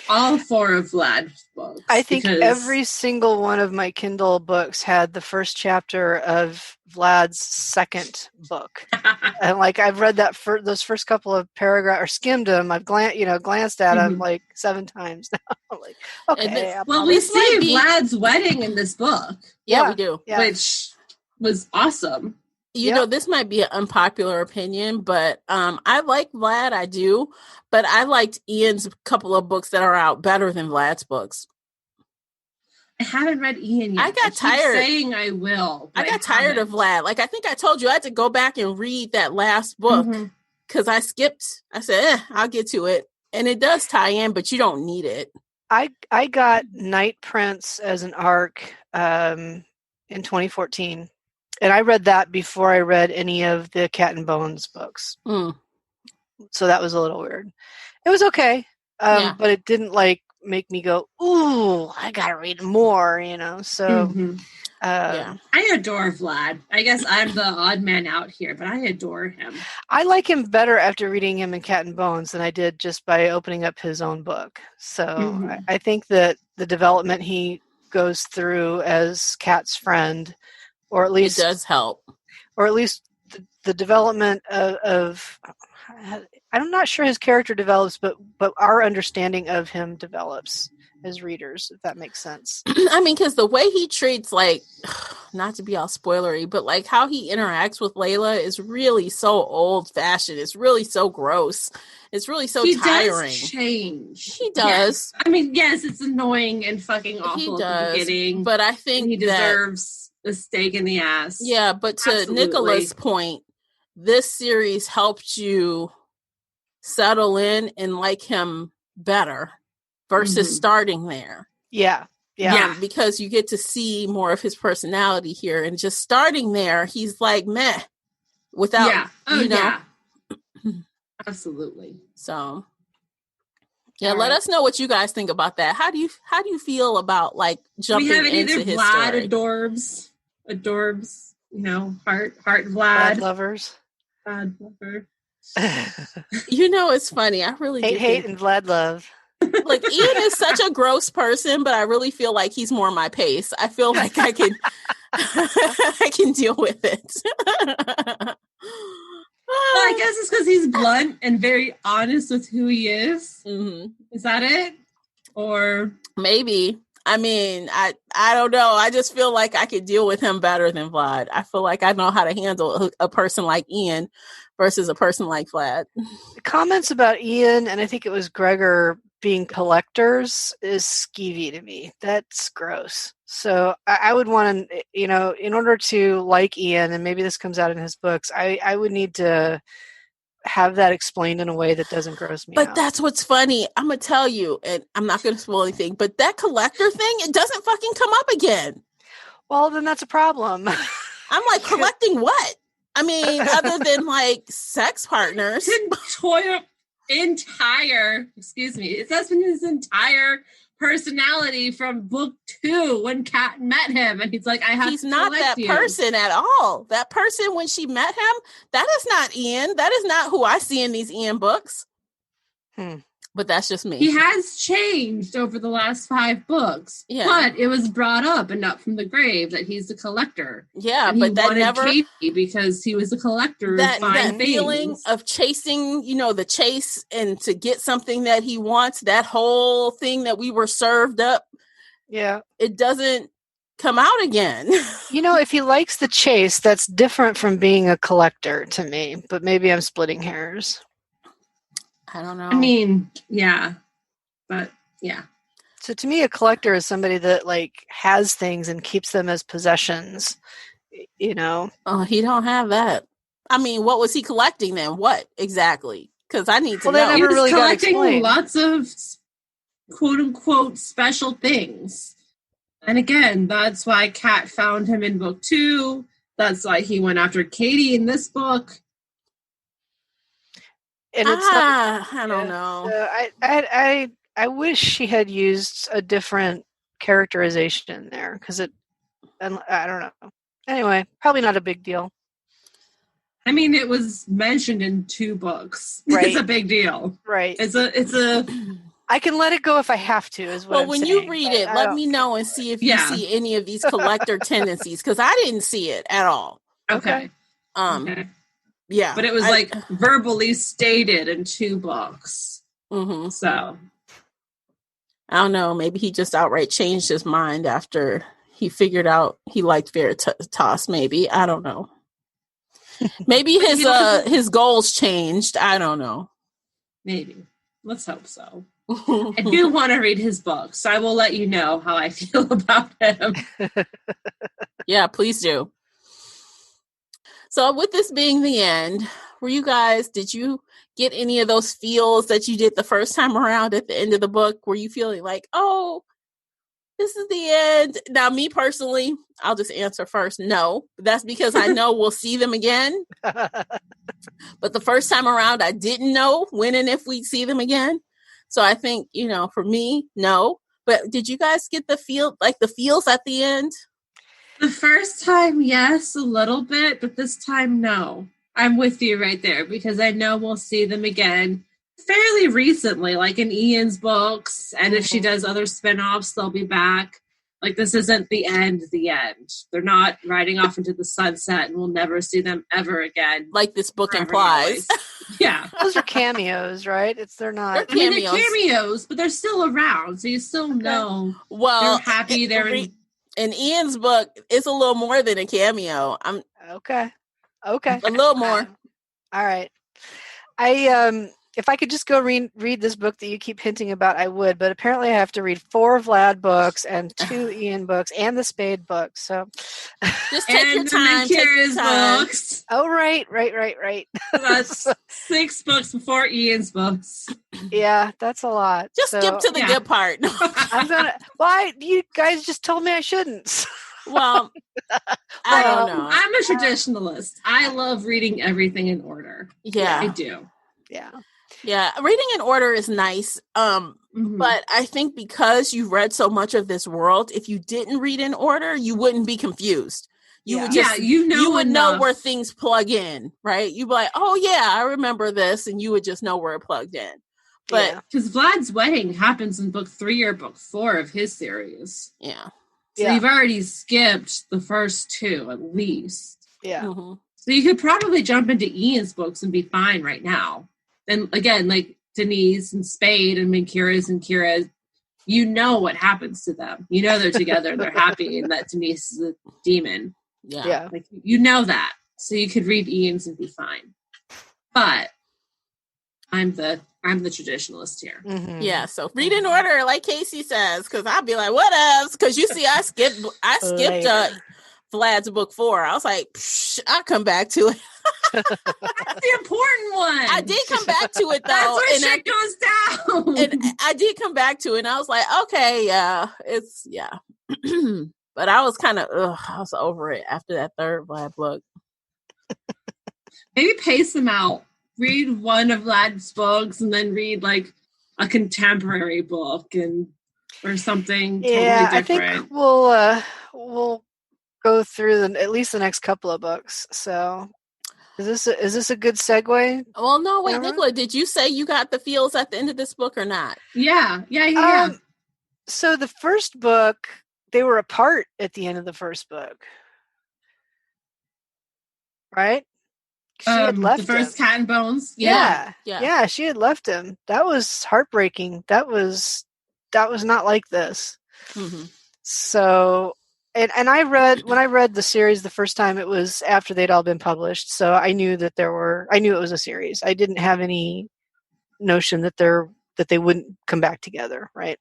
all 4 of Vlad's books. I think every single one of my Kindle books had the first chapter of Vlad's second book. And I've read that those first couple of paragraphs or skimmed them. I've glanced at them 7 times now. I'm like, okay. We see Vlad's wedding in this book. Yeah, we do. Yeah. Which was awesome. This might be an unpopular opinion, but I like Vlad, I do, but I liked Ian's couple of books that are out better than Vlad's books. I haven't read Ian yet. I got tired. Saying I will. I got tired of Vlad. I think I told you I had to go back and read that last book because I skipped. I said, I'll get to it. And it does tie in, but you don't need it. I got Night Prince as an arc in 2014. And I read that before I read any of the Cat and Bones books. So that was a little weird. It was okay. But it didn't make me go, ooh, I gotta read more, so I adore Vlad. I guess I'm the odd man out here, but I adore him. I like him better after reading him in Cat and Bones than I did just by opening up his own book. So I think that the development he goes through as Cat's friend, or at least it does help, or at least the development of I'm not sure his character develops, but our understanding of him develops as readers, if that makes sense. I mean, because the way he treats, not to be all spoilery, but how he interacts with Layla is really so old-fashioned. It's really so gross. It's really so tiring. He does change. He does. Yes. I mean, yes, it's annoying and fucking awful at the beginning. But I think he deserves a stake in the ass. Yeah, but to Absolutely. Nicola's point, this series helped you settle in and like him better versus starting there. Yeah. Because you get to see more of his personality here, and just starting there, he's like meh without absolutely. So let us know what you guys think about that. How do you feel about like jumping into his Vlad story? adorbs, heart Vlad. Vlad lovers. Vlad lover. It's funny. I really hate and Vlad love. Like Ian is such a gross person, but I really feel like he's more my pace. I feel like I can I can deal with it. Well, I guess it's because he's blunt and very honest with who he is. Mm-hmm. Is that it? Or maybe. I mean, I don't know. I just feel like I could deal with him better than Vlad. I feel like I know how to handle a person like Ian versus a person like Vlad. The comments about Ian, and I think it was Gregor, being collectors is skeevy to me. That's gross. So I would want to, in order to like Ian, and maybe this comes out in his books, I would need to have that explained in a way that doesn't gross me out. But that's what's funny. I'm going to tell you, and I'm not going to spoil anything, but that collector thing, it doesn't fucking come up again. Well, then that's a problem. I'm like, collecting what? I mean, other than like sex partners. It says in his entire personality from book 2 when Kat met him, and he's like, he's not that person at all. That person when she met him, that is not Ian. That is not who I see in these Ian books. But that's just me. He has changed over the last 5 books. Yeah. But it was brought up and up from the grave that he's a collector. Yeah, and but that never Katie because he was a collector of fine that feeling of chasing, the chase and to get something that he wants, that whole thing that we were served up. Yeah. It doesn't come out again. If he likes the chase, that's different from being a collector to me, but maybe I'm splitting hairs. I don't know. I mean, yeah, but yeah. So to me, a collector is somebody that like has things and keeps them as possessions, Oh, he don't have that. I mean, what was he collecting then? What exactly? Because I need to know. They never really got explained. Lots of quote unquote special things. And again, that's why Kat found him in book 2. That's why he went after Katie in this book. And it's I don't know. I wish she had used a different characterization there because I don't know. Anyway, probably not a big deal. I mean, it was mentioned in 2 books. Right. It's a big deal. Right. It's a. I can let it go if I have to. Is what. Well, when you read it, let me know and see if you see any of these collector tendencies because I didn't see it at all. Okay. Okay. Yeah, but it was verbally stated in 2 books. Mm-hmm. So I don't know. Maybe he just outright changed his mind after he figured out he liked Veritas. Maybe I don't know. Maybe his goals changed. I don't know. Maybe. Let's hope so. I do want to read his books, so I will let you know how I feel about him. Yeah, please do. So with this being the end, did you get any of those feels that you did the first time around at the end of the book? Were you feeling like, oh, this is the end? Now, me personally, I'll just answer first. No, that's because I know we'll see them again. But the first time around, I didn't know when and if we'd see them again. So I think, for me, no. But did you guys get the feels at the end? The first time, yes, a little bit, but this time, no. I'm with you right there because I know we'll see them again fairly recently, like in Ian's books. And if she does other spinoffs, they'll be back. Like, this isn't the end. They're not riding off into the sunset and we'll never see them ever again. Like this book implies. Yeah. Those are cameos, right? They're not. They're cameos, but they're still around. So you still know they're happy. In Ian's book, it's a little more than a cameo. Okay. A little more. All right. I if I could just go read this book that you keep hinting about, I would. But apparently I have to read 4 Vlad books and 2 Ian books and the Spade books. So just take your time. Take your time. Books. Oh, right. That's 6 books before Ian's books. Yeah, that's a lot. Just skip to the good part. I'm gonna. Why? You guys just told me I shouldn't. Well, I don't know. I'm a traditionalist. I love reading everything in order. Yeah, I do. Yeah. Reading in order is nice. But I think because you've read so much of this world, if you didn't read in order, you wouldn't be confused. You would just, you would know where things plug in, right? You'd be like, oh yeah, I remember this, and you would just know where it plugged in. But because Vlad's wedding happens in book 3 or book 4 of his series. Yeah. So you've already skipped the first 2 at least. Yeah. Mm-hmm. So you could probably jump into Ian's books and be fine right now. And again, like Denise and Spade and Kira's and Kira, you know what happens to them. You know they're together and they're happy and that Denise is a demon. Yeah. Like you know that. So you could read Ian's and be fine. But I'm the traditionalist here. Mm-hmm. Yeah, so read in order, like Casey says, because I'll be like, what else? Because you see, I skipped Vlad's book 4. I was like, I'll come back to it. That's the important one. I did come back to it though. That's where shit goes down. And I did come back to it, and I was like, okay, but I was kind of, I was over it after that 3rd Vlad book. Maybe pace them out. Read one of Vlad's books and then read like a contemporary book or something totally different. I think we'll go through at least the next couple of books. So is this a good segue? Well, no, wait, Nicola, did you say you got the feels at the end of this book or not? Yeah. So the first book, they were apart at the end of the first book, right? She had left the first him. Cat and Bones. Yeah, she had left him. That was heartbreaking. That was not like this. Mm-hmm. So, and when I read the series the first time, it was after they'd all been published. So I knew it was a series. I didn't have any notion that they wouldn't come back together, right?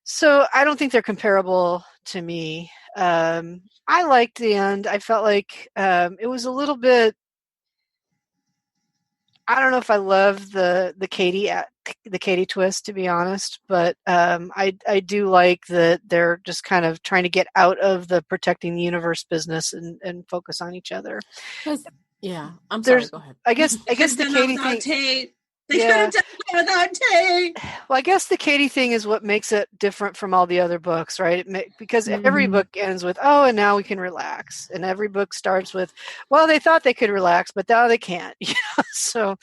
So I don't think they're comparable to me. I liked the end. I felt like it was a little bit. I don't know if I love the Katie twist, to be honest, but I do like that they're just kind of trying to get out of the protecting the universe business and focus on each other. Yeah, I'm sorry. Go ahead. I guess the Katie thing. They could have done it without Tate. Well, I guess the Katie thing is what makes it different from all the other books, right? Because every book ends with, oh, and now we can relax. And every book starts with, well, they thought they could relax, but now they can't. So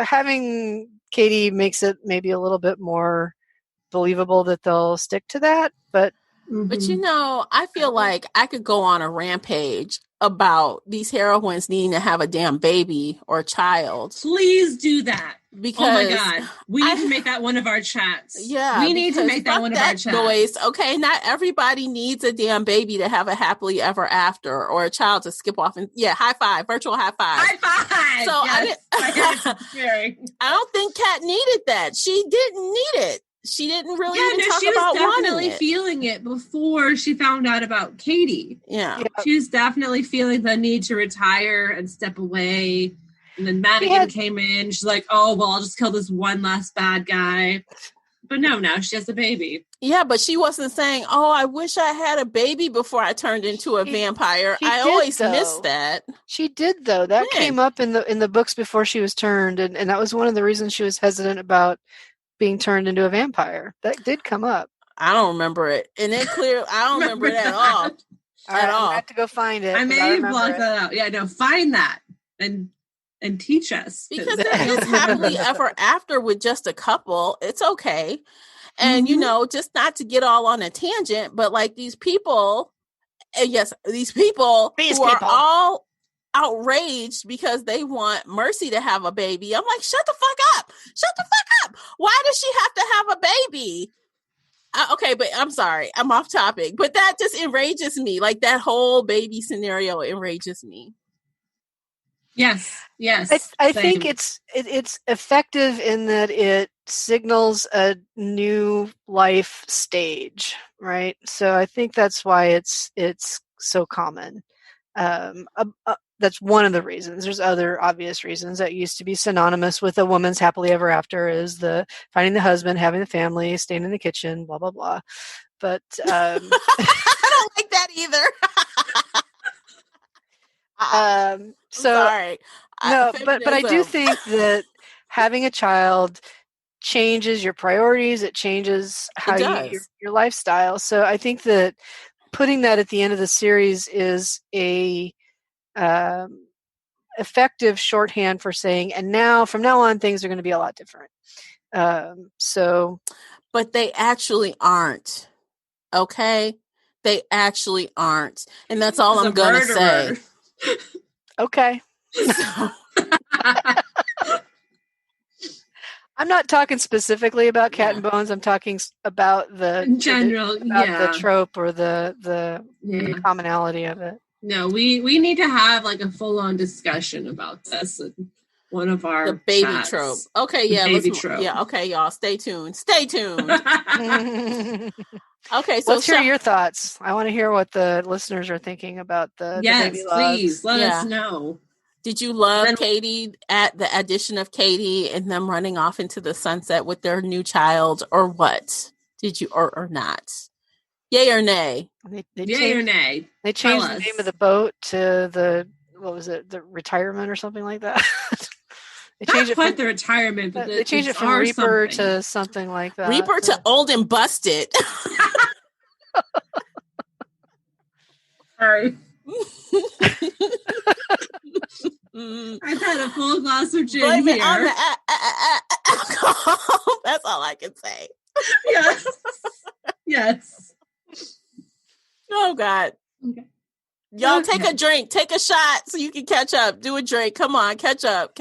having Katie makes it maybe a little bit more believable that they'll stick to that. But I feel like I could go on a rampage about these heroines needing to have a damn baby or a child. Please do that. Because oh my God, we need to make that one of our chats. Yeah, we need to make that one of our chats. Noise. Okay, not everybody needs a damn baby to have a happily ever after or a child to skip off and high five, virtual high five. High five. So yes, I don't think Kat needed that. She didn't need it. She didn't really even talk about wanting it. She was definitely feeling it before she found out about Katie. Yeah. She was definitely feeling the need to retire and step away. And then Madigan came in. She's like, oh, well, I'll just kill this one last bad guy. But no, now she has a baby. Yeah, but she wasn't saying, oh, I wish I had a baby before I turned into a vampire. I always missed that. She did, though. That came up in the books before she was turned. And that was one of the reasons she was hesitant about being turned into a vampire. That did come up. I don't remember it. And it clear I don't remember it at all. At all. I have to go find it. I may block that out. Yeah, no, find that and teach us. Because there is happily ever after with just a couple. It's okay. And just not to get all on a tangent, but like these people who are all outraged because they want Mercy to have a baby. I'm like, shut the fuck up. Why does she have to have a baby? Okay, but I'm sorry, I'm off topic, but that just enrages me. Like that whole baby scenario enrages me. Yes. I think it's effective in that it signals a new life stage, right? So I think that's why it's so common. That's one of the reasons. There's other obvious reasons that used to be synonymous with a woman's happily ever after, is the finding the husband, having the family, staying in the kitchen, blah blah blah. But I don't like that either. So sorry. No, but I do think that having a child changes your priorities. It changes how your lifestyle. So I think that putting that at the end of the series is a effective shorthand for saying, and now from now on things are going to be a lot different. But they actually aren't. Okay, they actually aren't, and that's all I'm going to say. Okay. So. I'm not talking specifically about Cat and Bones. I'm talking about the in general, the trope or the commonality of it. No, we need to have like a full-on discussion about this in one of our the baby chats. trope. Okay, yeah, baby trope. Yeah, okay, y'all, stay tuned. Okay, so let's hear your thoughts. I want to hear what the listeners are thinking about the baby logs. Please let us know. Did you love Katie at the addition of Katie and them running off into the sunset with their new child, or what? Did you or not? Yay or nay? Yay or nay? They changed the name of the boat to the retirement or something like that. They changed it the retirement, but they changed it from Reaper to something like that. Reaper to Old and Busted. Sorry. I've had a full glass of gin here. On the alcohol. That's all I can say. Yes. Oh God. Okay. Y'all take a drink, take a shot so you can catch up. Do a drink. Come on, catch up.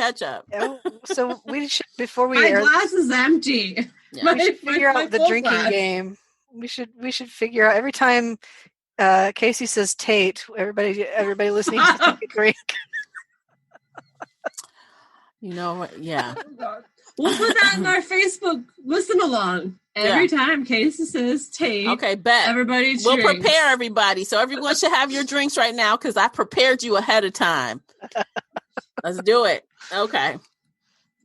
So we should, before we my glass is empty. Yeah. We should figure out the drinking game. We should figure out every time Casey says Tate, everybody listening to take a drink. You know what? Yeah. We'll put that in our Facebook listen along. Every time Casey says Tate. Okay, bet. Everybody We'll prepare everybody. So everyone should have your drinks right now because I prepared you ahead of time. Let's do it. Okay.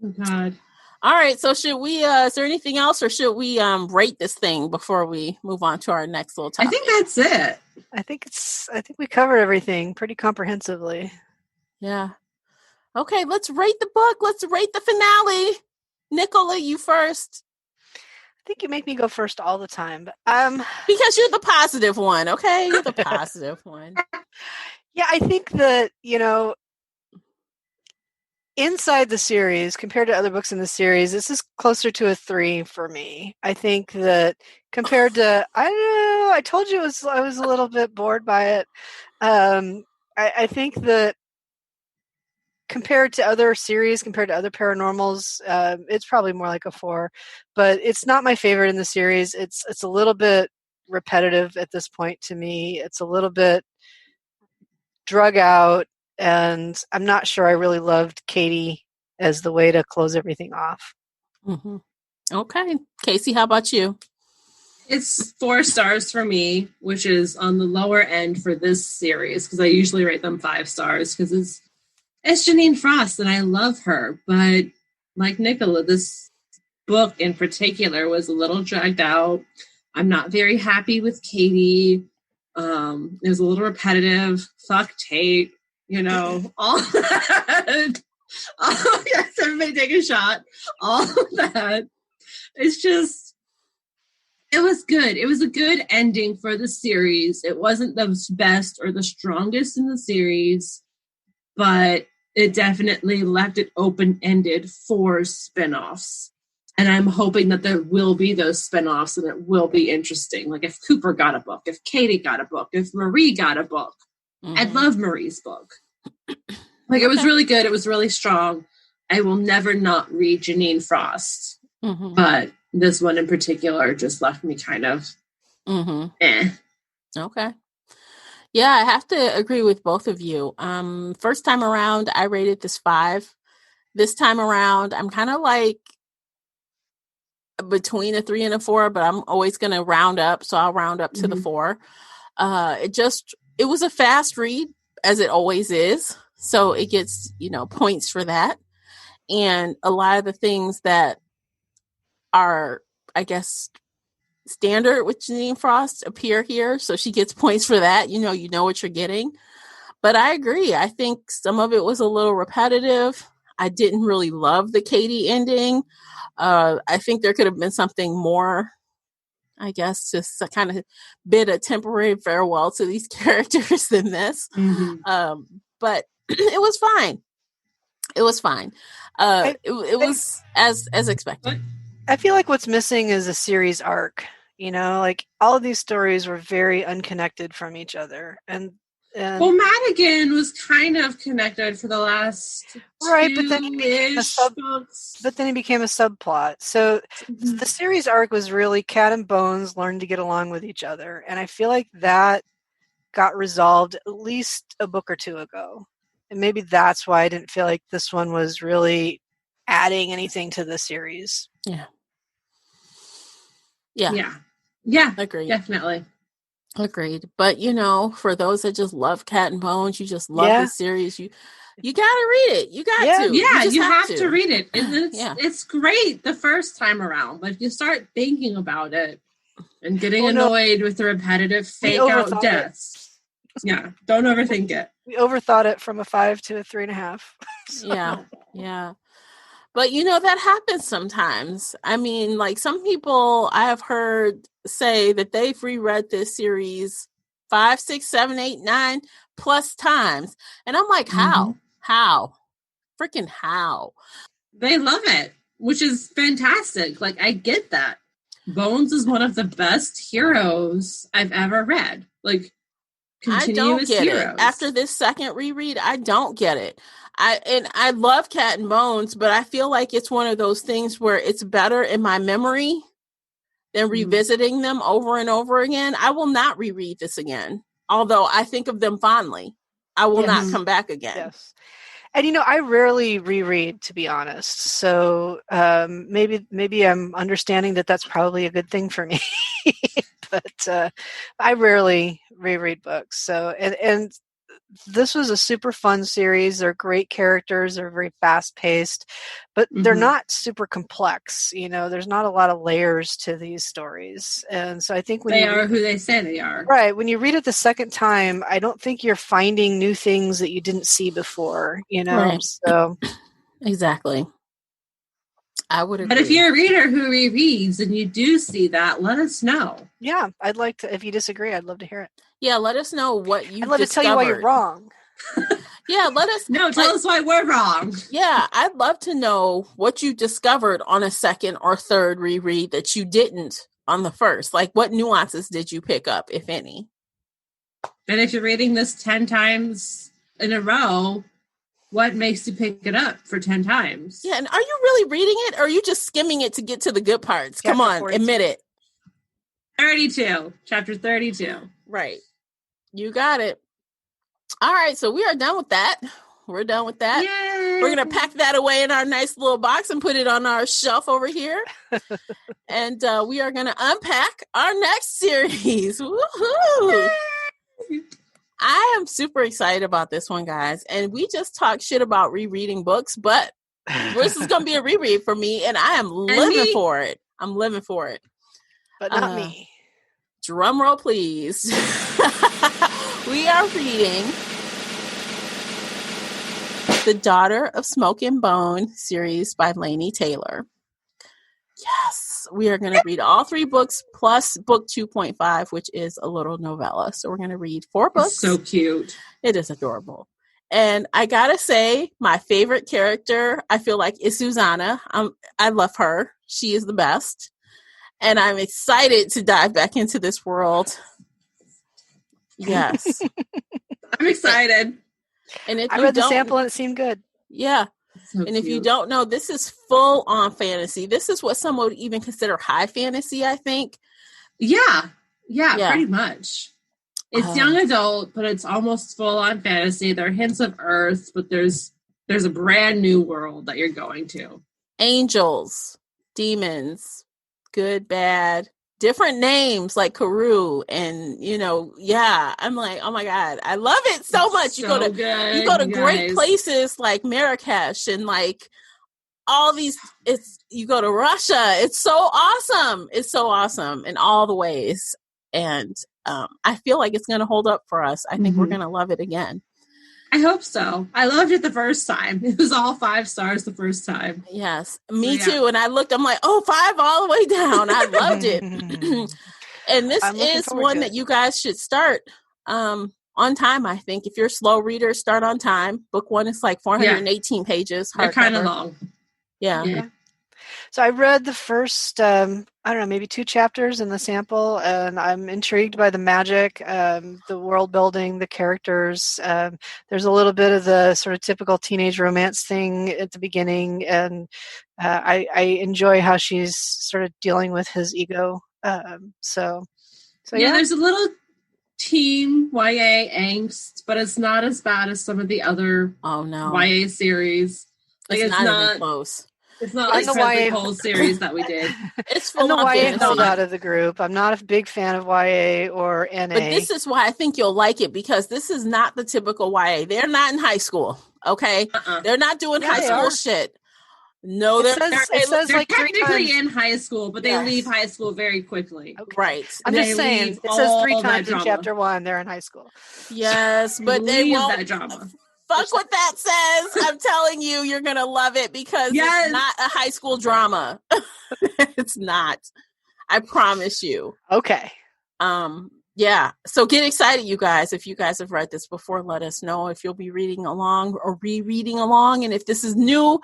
Oh, God. All right. So should we, is there anything else or should we rate this thing before we move on to our next little topic? I think that's it. I think we covered everything pretty comprehensively. Yeah. Okay. Let's rate the book. Let's rate the finale. Nicola, you first. I think you make me go first all the time. But, because you're the positive one, okay? You're the positive one. Yeah, I think that, inside the series, compared to other books in the series, this is closer to a 3 for me. I think that compared to, I don't know, I told you I was a little bit bored by it. I think that compared to other series, compared to other paranormals, it's probably more like a 4, but it's not my favorite in the series. It's a little bit repetitive at this point to me. It's a little bit drug out, and I'm not sure I really loved Katie as the way to close everything off. Mm-hmm. Okay. Casey, how about you? It's 4 stars for me, which is on the lower end for this series, because I usually rate them 5 stars, because it's Janine Frost, and I love her. But like Nicola, this book in particular was a little dragged out. I'm not very happy with Katie. It was a little repetitive. Fuck Tate, all that. Oh, yes, everybody take a shot. All of that. It's just, it was good. It was a good ending for the series. It wasn't the best or the strongest in the series, but it definitely left it open-ended for spinoffs. And I'm hoping that there will be those spinoffs and it will be interesting. Like if Cooper got a book, if Katie got a book, if Marie got a book. Mm-hmm. I'd love Marie's book. Like it was really good. It was really strong. I will never not read Janine Frost. Mm-hmm. But this one in particular just left me kind of Okay. Yeah, I have to agree with both of you. First time around, I rated this 5. This time around, I'm kind of like between a 3 and a 4, but I'm always going to round up. So I'll round up to the 4. It was a fast read, as it always is. So it gets, points for that. And a lot of the things that are, I guess, standard with Janine Frost appear here. So she gets points for that. You know what you're getting. But I agree. I think some of it was a little repetitive. I didn't really love the Katie ending. I think there could have been something more, I guess, just to kind of bid a temporary farewell to these characters than this. But it was fine. It was fine. It was as expected. I feel like what's missing is a series arc. Like all of these stories were very unconnected from each other, and well, Madigan was kind of connected for the last right, but then he became a subplot. So the series arc was really Cat and Bones learned to get along with each other, and I feel like that got resolved at least a book or two ago, and maybe that's why I didn't feel like this one was really adding anything to the series. Yeah. Agreed. Definitely. Agreed. But for those that just love Cat and Bones, you just love this series, you gotta read it. You got to. Yeah, you have to read it. And it's great the first time around. But if you start thinking about it and getting annoyed with the repetitive fake out deaths. Don't overthink it. We overthought it from a 5 to a 3.5. So. Yeah. But that happens sometimes. I mean, like some people I have heard say that they've reread this series 5, 6, 7, 8, 9 plus times. And I'm like, how? Freaking how? They love it, which is fantastic. Like, I get that. Bones is one of the best heroes I've ever read. Like, continuous I don't get heroes. It. After this second reread, I don't get it. I love Cat and Bones, but I feel like it's one of those things where it's better in my memory than revisiting them over and over again. I will not reread this again. Although I think of them fondly. I will not come back again. Yes. And I rarely reread, to be honest. So maybe I'm understanding that that's probably a good thing for me. But I rarely reread books. So and this was a super fun series. They're great characters. They're very fast paced, but they're not super complex. There's not a lot of layers to these stories. And so I think when they are who they say they are. Right. When you read it the second time, I don't think you're finding new things that you didn't see before, Right. So exactly. I would agree. But if you're a reader who rereads and you do see that, let us know. Yeah, I'd like to. If you disagree, I'd love to hear it. Yeah, let us know what you. I'd love to tell you why you're wrong. Yeah, let us. Tell us why we're wrong. Yeah, I'd love to know what you discovered on a second or third reread that you didn't on the first. Like, what nuances did you pick up, if any? And if you're reading this 10 times in a row, what makes you pick it up for 10 times? Yeah, and are you really reading it, or are you just skimming it to get to the good parts? Come on, 42. Admit it. 32. Chapter 32. Right. You got it. All right, so we are done with that. We're done with that. Yay! We're going to pack that away in our nice little box and put it on our shelf over here. And we are going to unpack our next series. Woohoo! Yay! I am super excited about this one, guys. And we just talked shit about rereading books, but this is going to be a reread for me, and I am living for it. I'm living for it. But not me. Drum roll, please. We are reading The Daughter of Smoke and Bone series by Laini Taylor. Yes, we are going to read all 3 books plus book 2.5, which is a little novella. So we're going to read 4 books. It's so cute. It is adorable. And I got to say, my favorite character, I feel like, is Susanna. I love her. She is the best. And I'm excited to dive back into this world. Yes. I'm excited. And if I read the sample and it seemed good. Yeah. So and cute. If you don't know, this is full on fantasy. This is what some would even consider high fantasy, I think. Yeah, pretty much. It's young adult, but it's almost full on fantasy. There are hints of Earth, but there's a brand new world that you're going to. Angels, demons, good, bad, different names like Karoo, and I'm like, oh my god, I love it so much. You go to great places like Marrakesh and like all these. You go to Russia. It's so awesome. It's so awesome in all the ways, and I feel like it's going to hold up for us. I think we're going to love it again. I hope so. I loved it the first time. It was all 5 stars the first time. Yes, me too. And I looked, I'm like, 5 all the way down. I loved it. And this is one that you guys should start on time, I think. If you're a slow reader, start on time. Book 1 is like 418 pages. They're kind of long. Yeah. So I read the first, maybe 2 chapters in the sample, and I'm intrigued by the magic, the world building, the characters. There's a little bit of the sort of typical teenage romance thing at the beginning, and I enjoy how she's sort of dealing with his ego. So there's a little teen YA angst, but it's not as bad as some of the other YA series. Like it's not even close. It's not like the whole series that we did. It's full of YA held out of the group. I'm not a big fan of YA or NA. But this is why I think you'll like it, because this is not the typical YA. They're not in high school, okay? They're not doing high school shit. No, they're like technically in high school, but they leave high school very quickly. Okay. Right. I'm just saying, it says 3 times in chapter 1 they're in high school. Yes, but they won't. That drama. Fuck what that says. I'm telling you, you're going to love it, because it's not a high school drama. It's not. I promise you. Okay. Yeah. So get excited, you guys. If you guys have read this before, let us know if you'll be reading along or rereading along. And if this is new,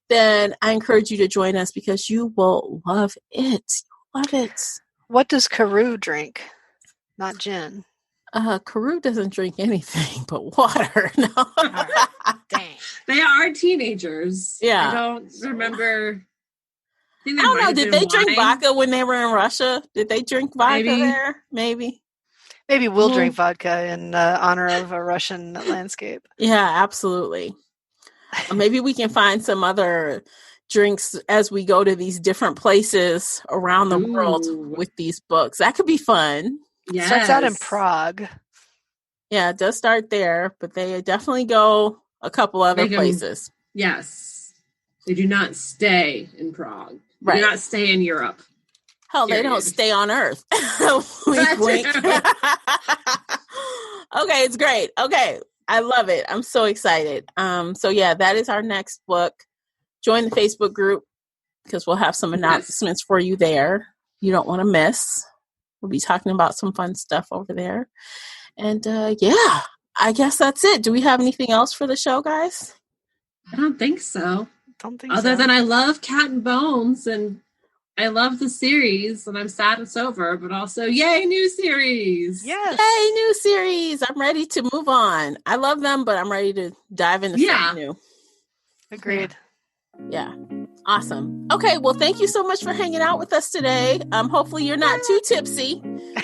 then I encourage you to join us, because you will love it. Love it. What does Karoo drink? Not gin. Karoo doesn't drink anything but water. No. Dang. They are teenagers. Yeah. I don't remember. I don't know. Did they drink vodka when they were in Russia? Did they drink vodka there? Maybe. Maybe we'll drink vodka in honor of a Russian landscape. Yeah, absolutely. Maybe we can find some other drinks as we go to these different places around the world with these books. That could be fun. Yes. It starts out in Prague. Yeah, it does start there, but they definitely go a couple other places. Yes. They do not stay in Prague. They Right. do not stay in Europe. Hell, they don't stay on Earth. Wink, wink. Okay, it's great. Okay, I love it. I'm so excited. So yeah, that is our next book. Join the Facebook group, because we'll have some announcements for you there. You don't want to miss. We'll be talking about some fun stuff over there. And yeah, I guess that's it. Do we have anything else for the show, guys? I don't think so. Other than I love Cat and Bones, and I love the series, and I'm sad it's over, but also, yay, new series. Yes. Yay, new series. I'm ready to move on. I love them, but I'm ready to dive into something new. Agreed. Yeah. Awesome. Okay, well, thank you so much for hanging out with us today. Hopefully you're not too tipsy.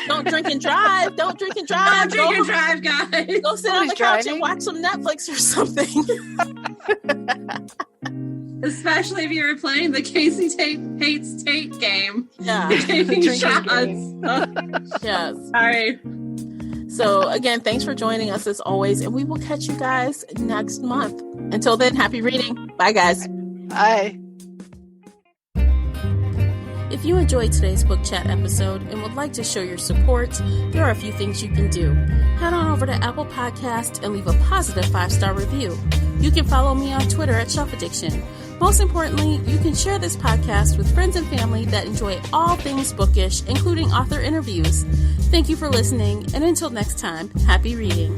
Don't drink and drive. Don't drink and drive. Don't drink and drive, guys. Go sit on the couch and watch some Netflix or something. Especially if you were playing the Casey Hates Tate game. Yeah. Taking shots. Yes. Sorry. So, again, thanks for joining us as always, and we will catch you guys next month. Until then, happy reading. Bye, guys. Bye. If you enjoyed today's book chat episode and would like to show your support, there are a few things you can do. Head on over to Apple Podcasts and leave a positive 5-star review. You can follow me on Twitter at Shelf Addiction. Most importantly, you can share this podcast with friends and family that enjoy all things bookish, including author interviews. Thank you for listening, and until next time, happy reading.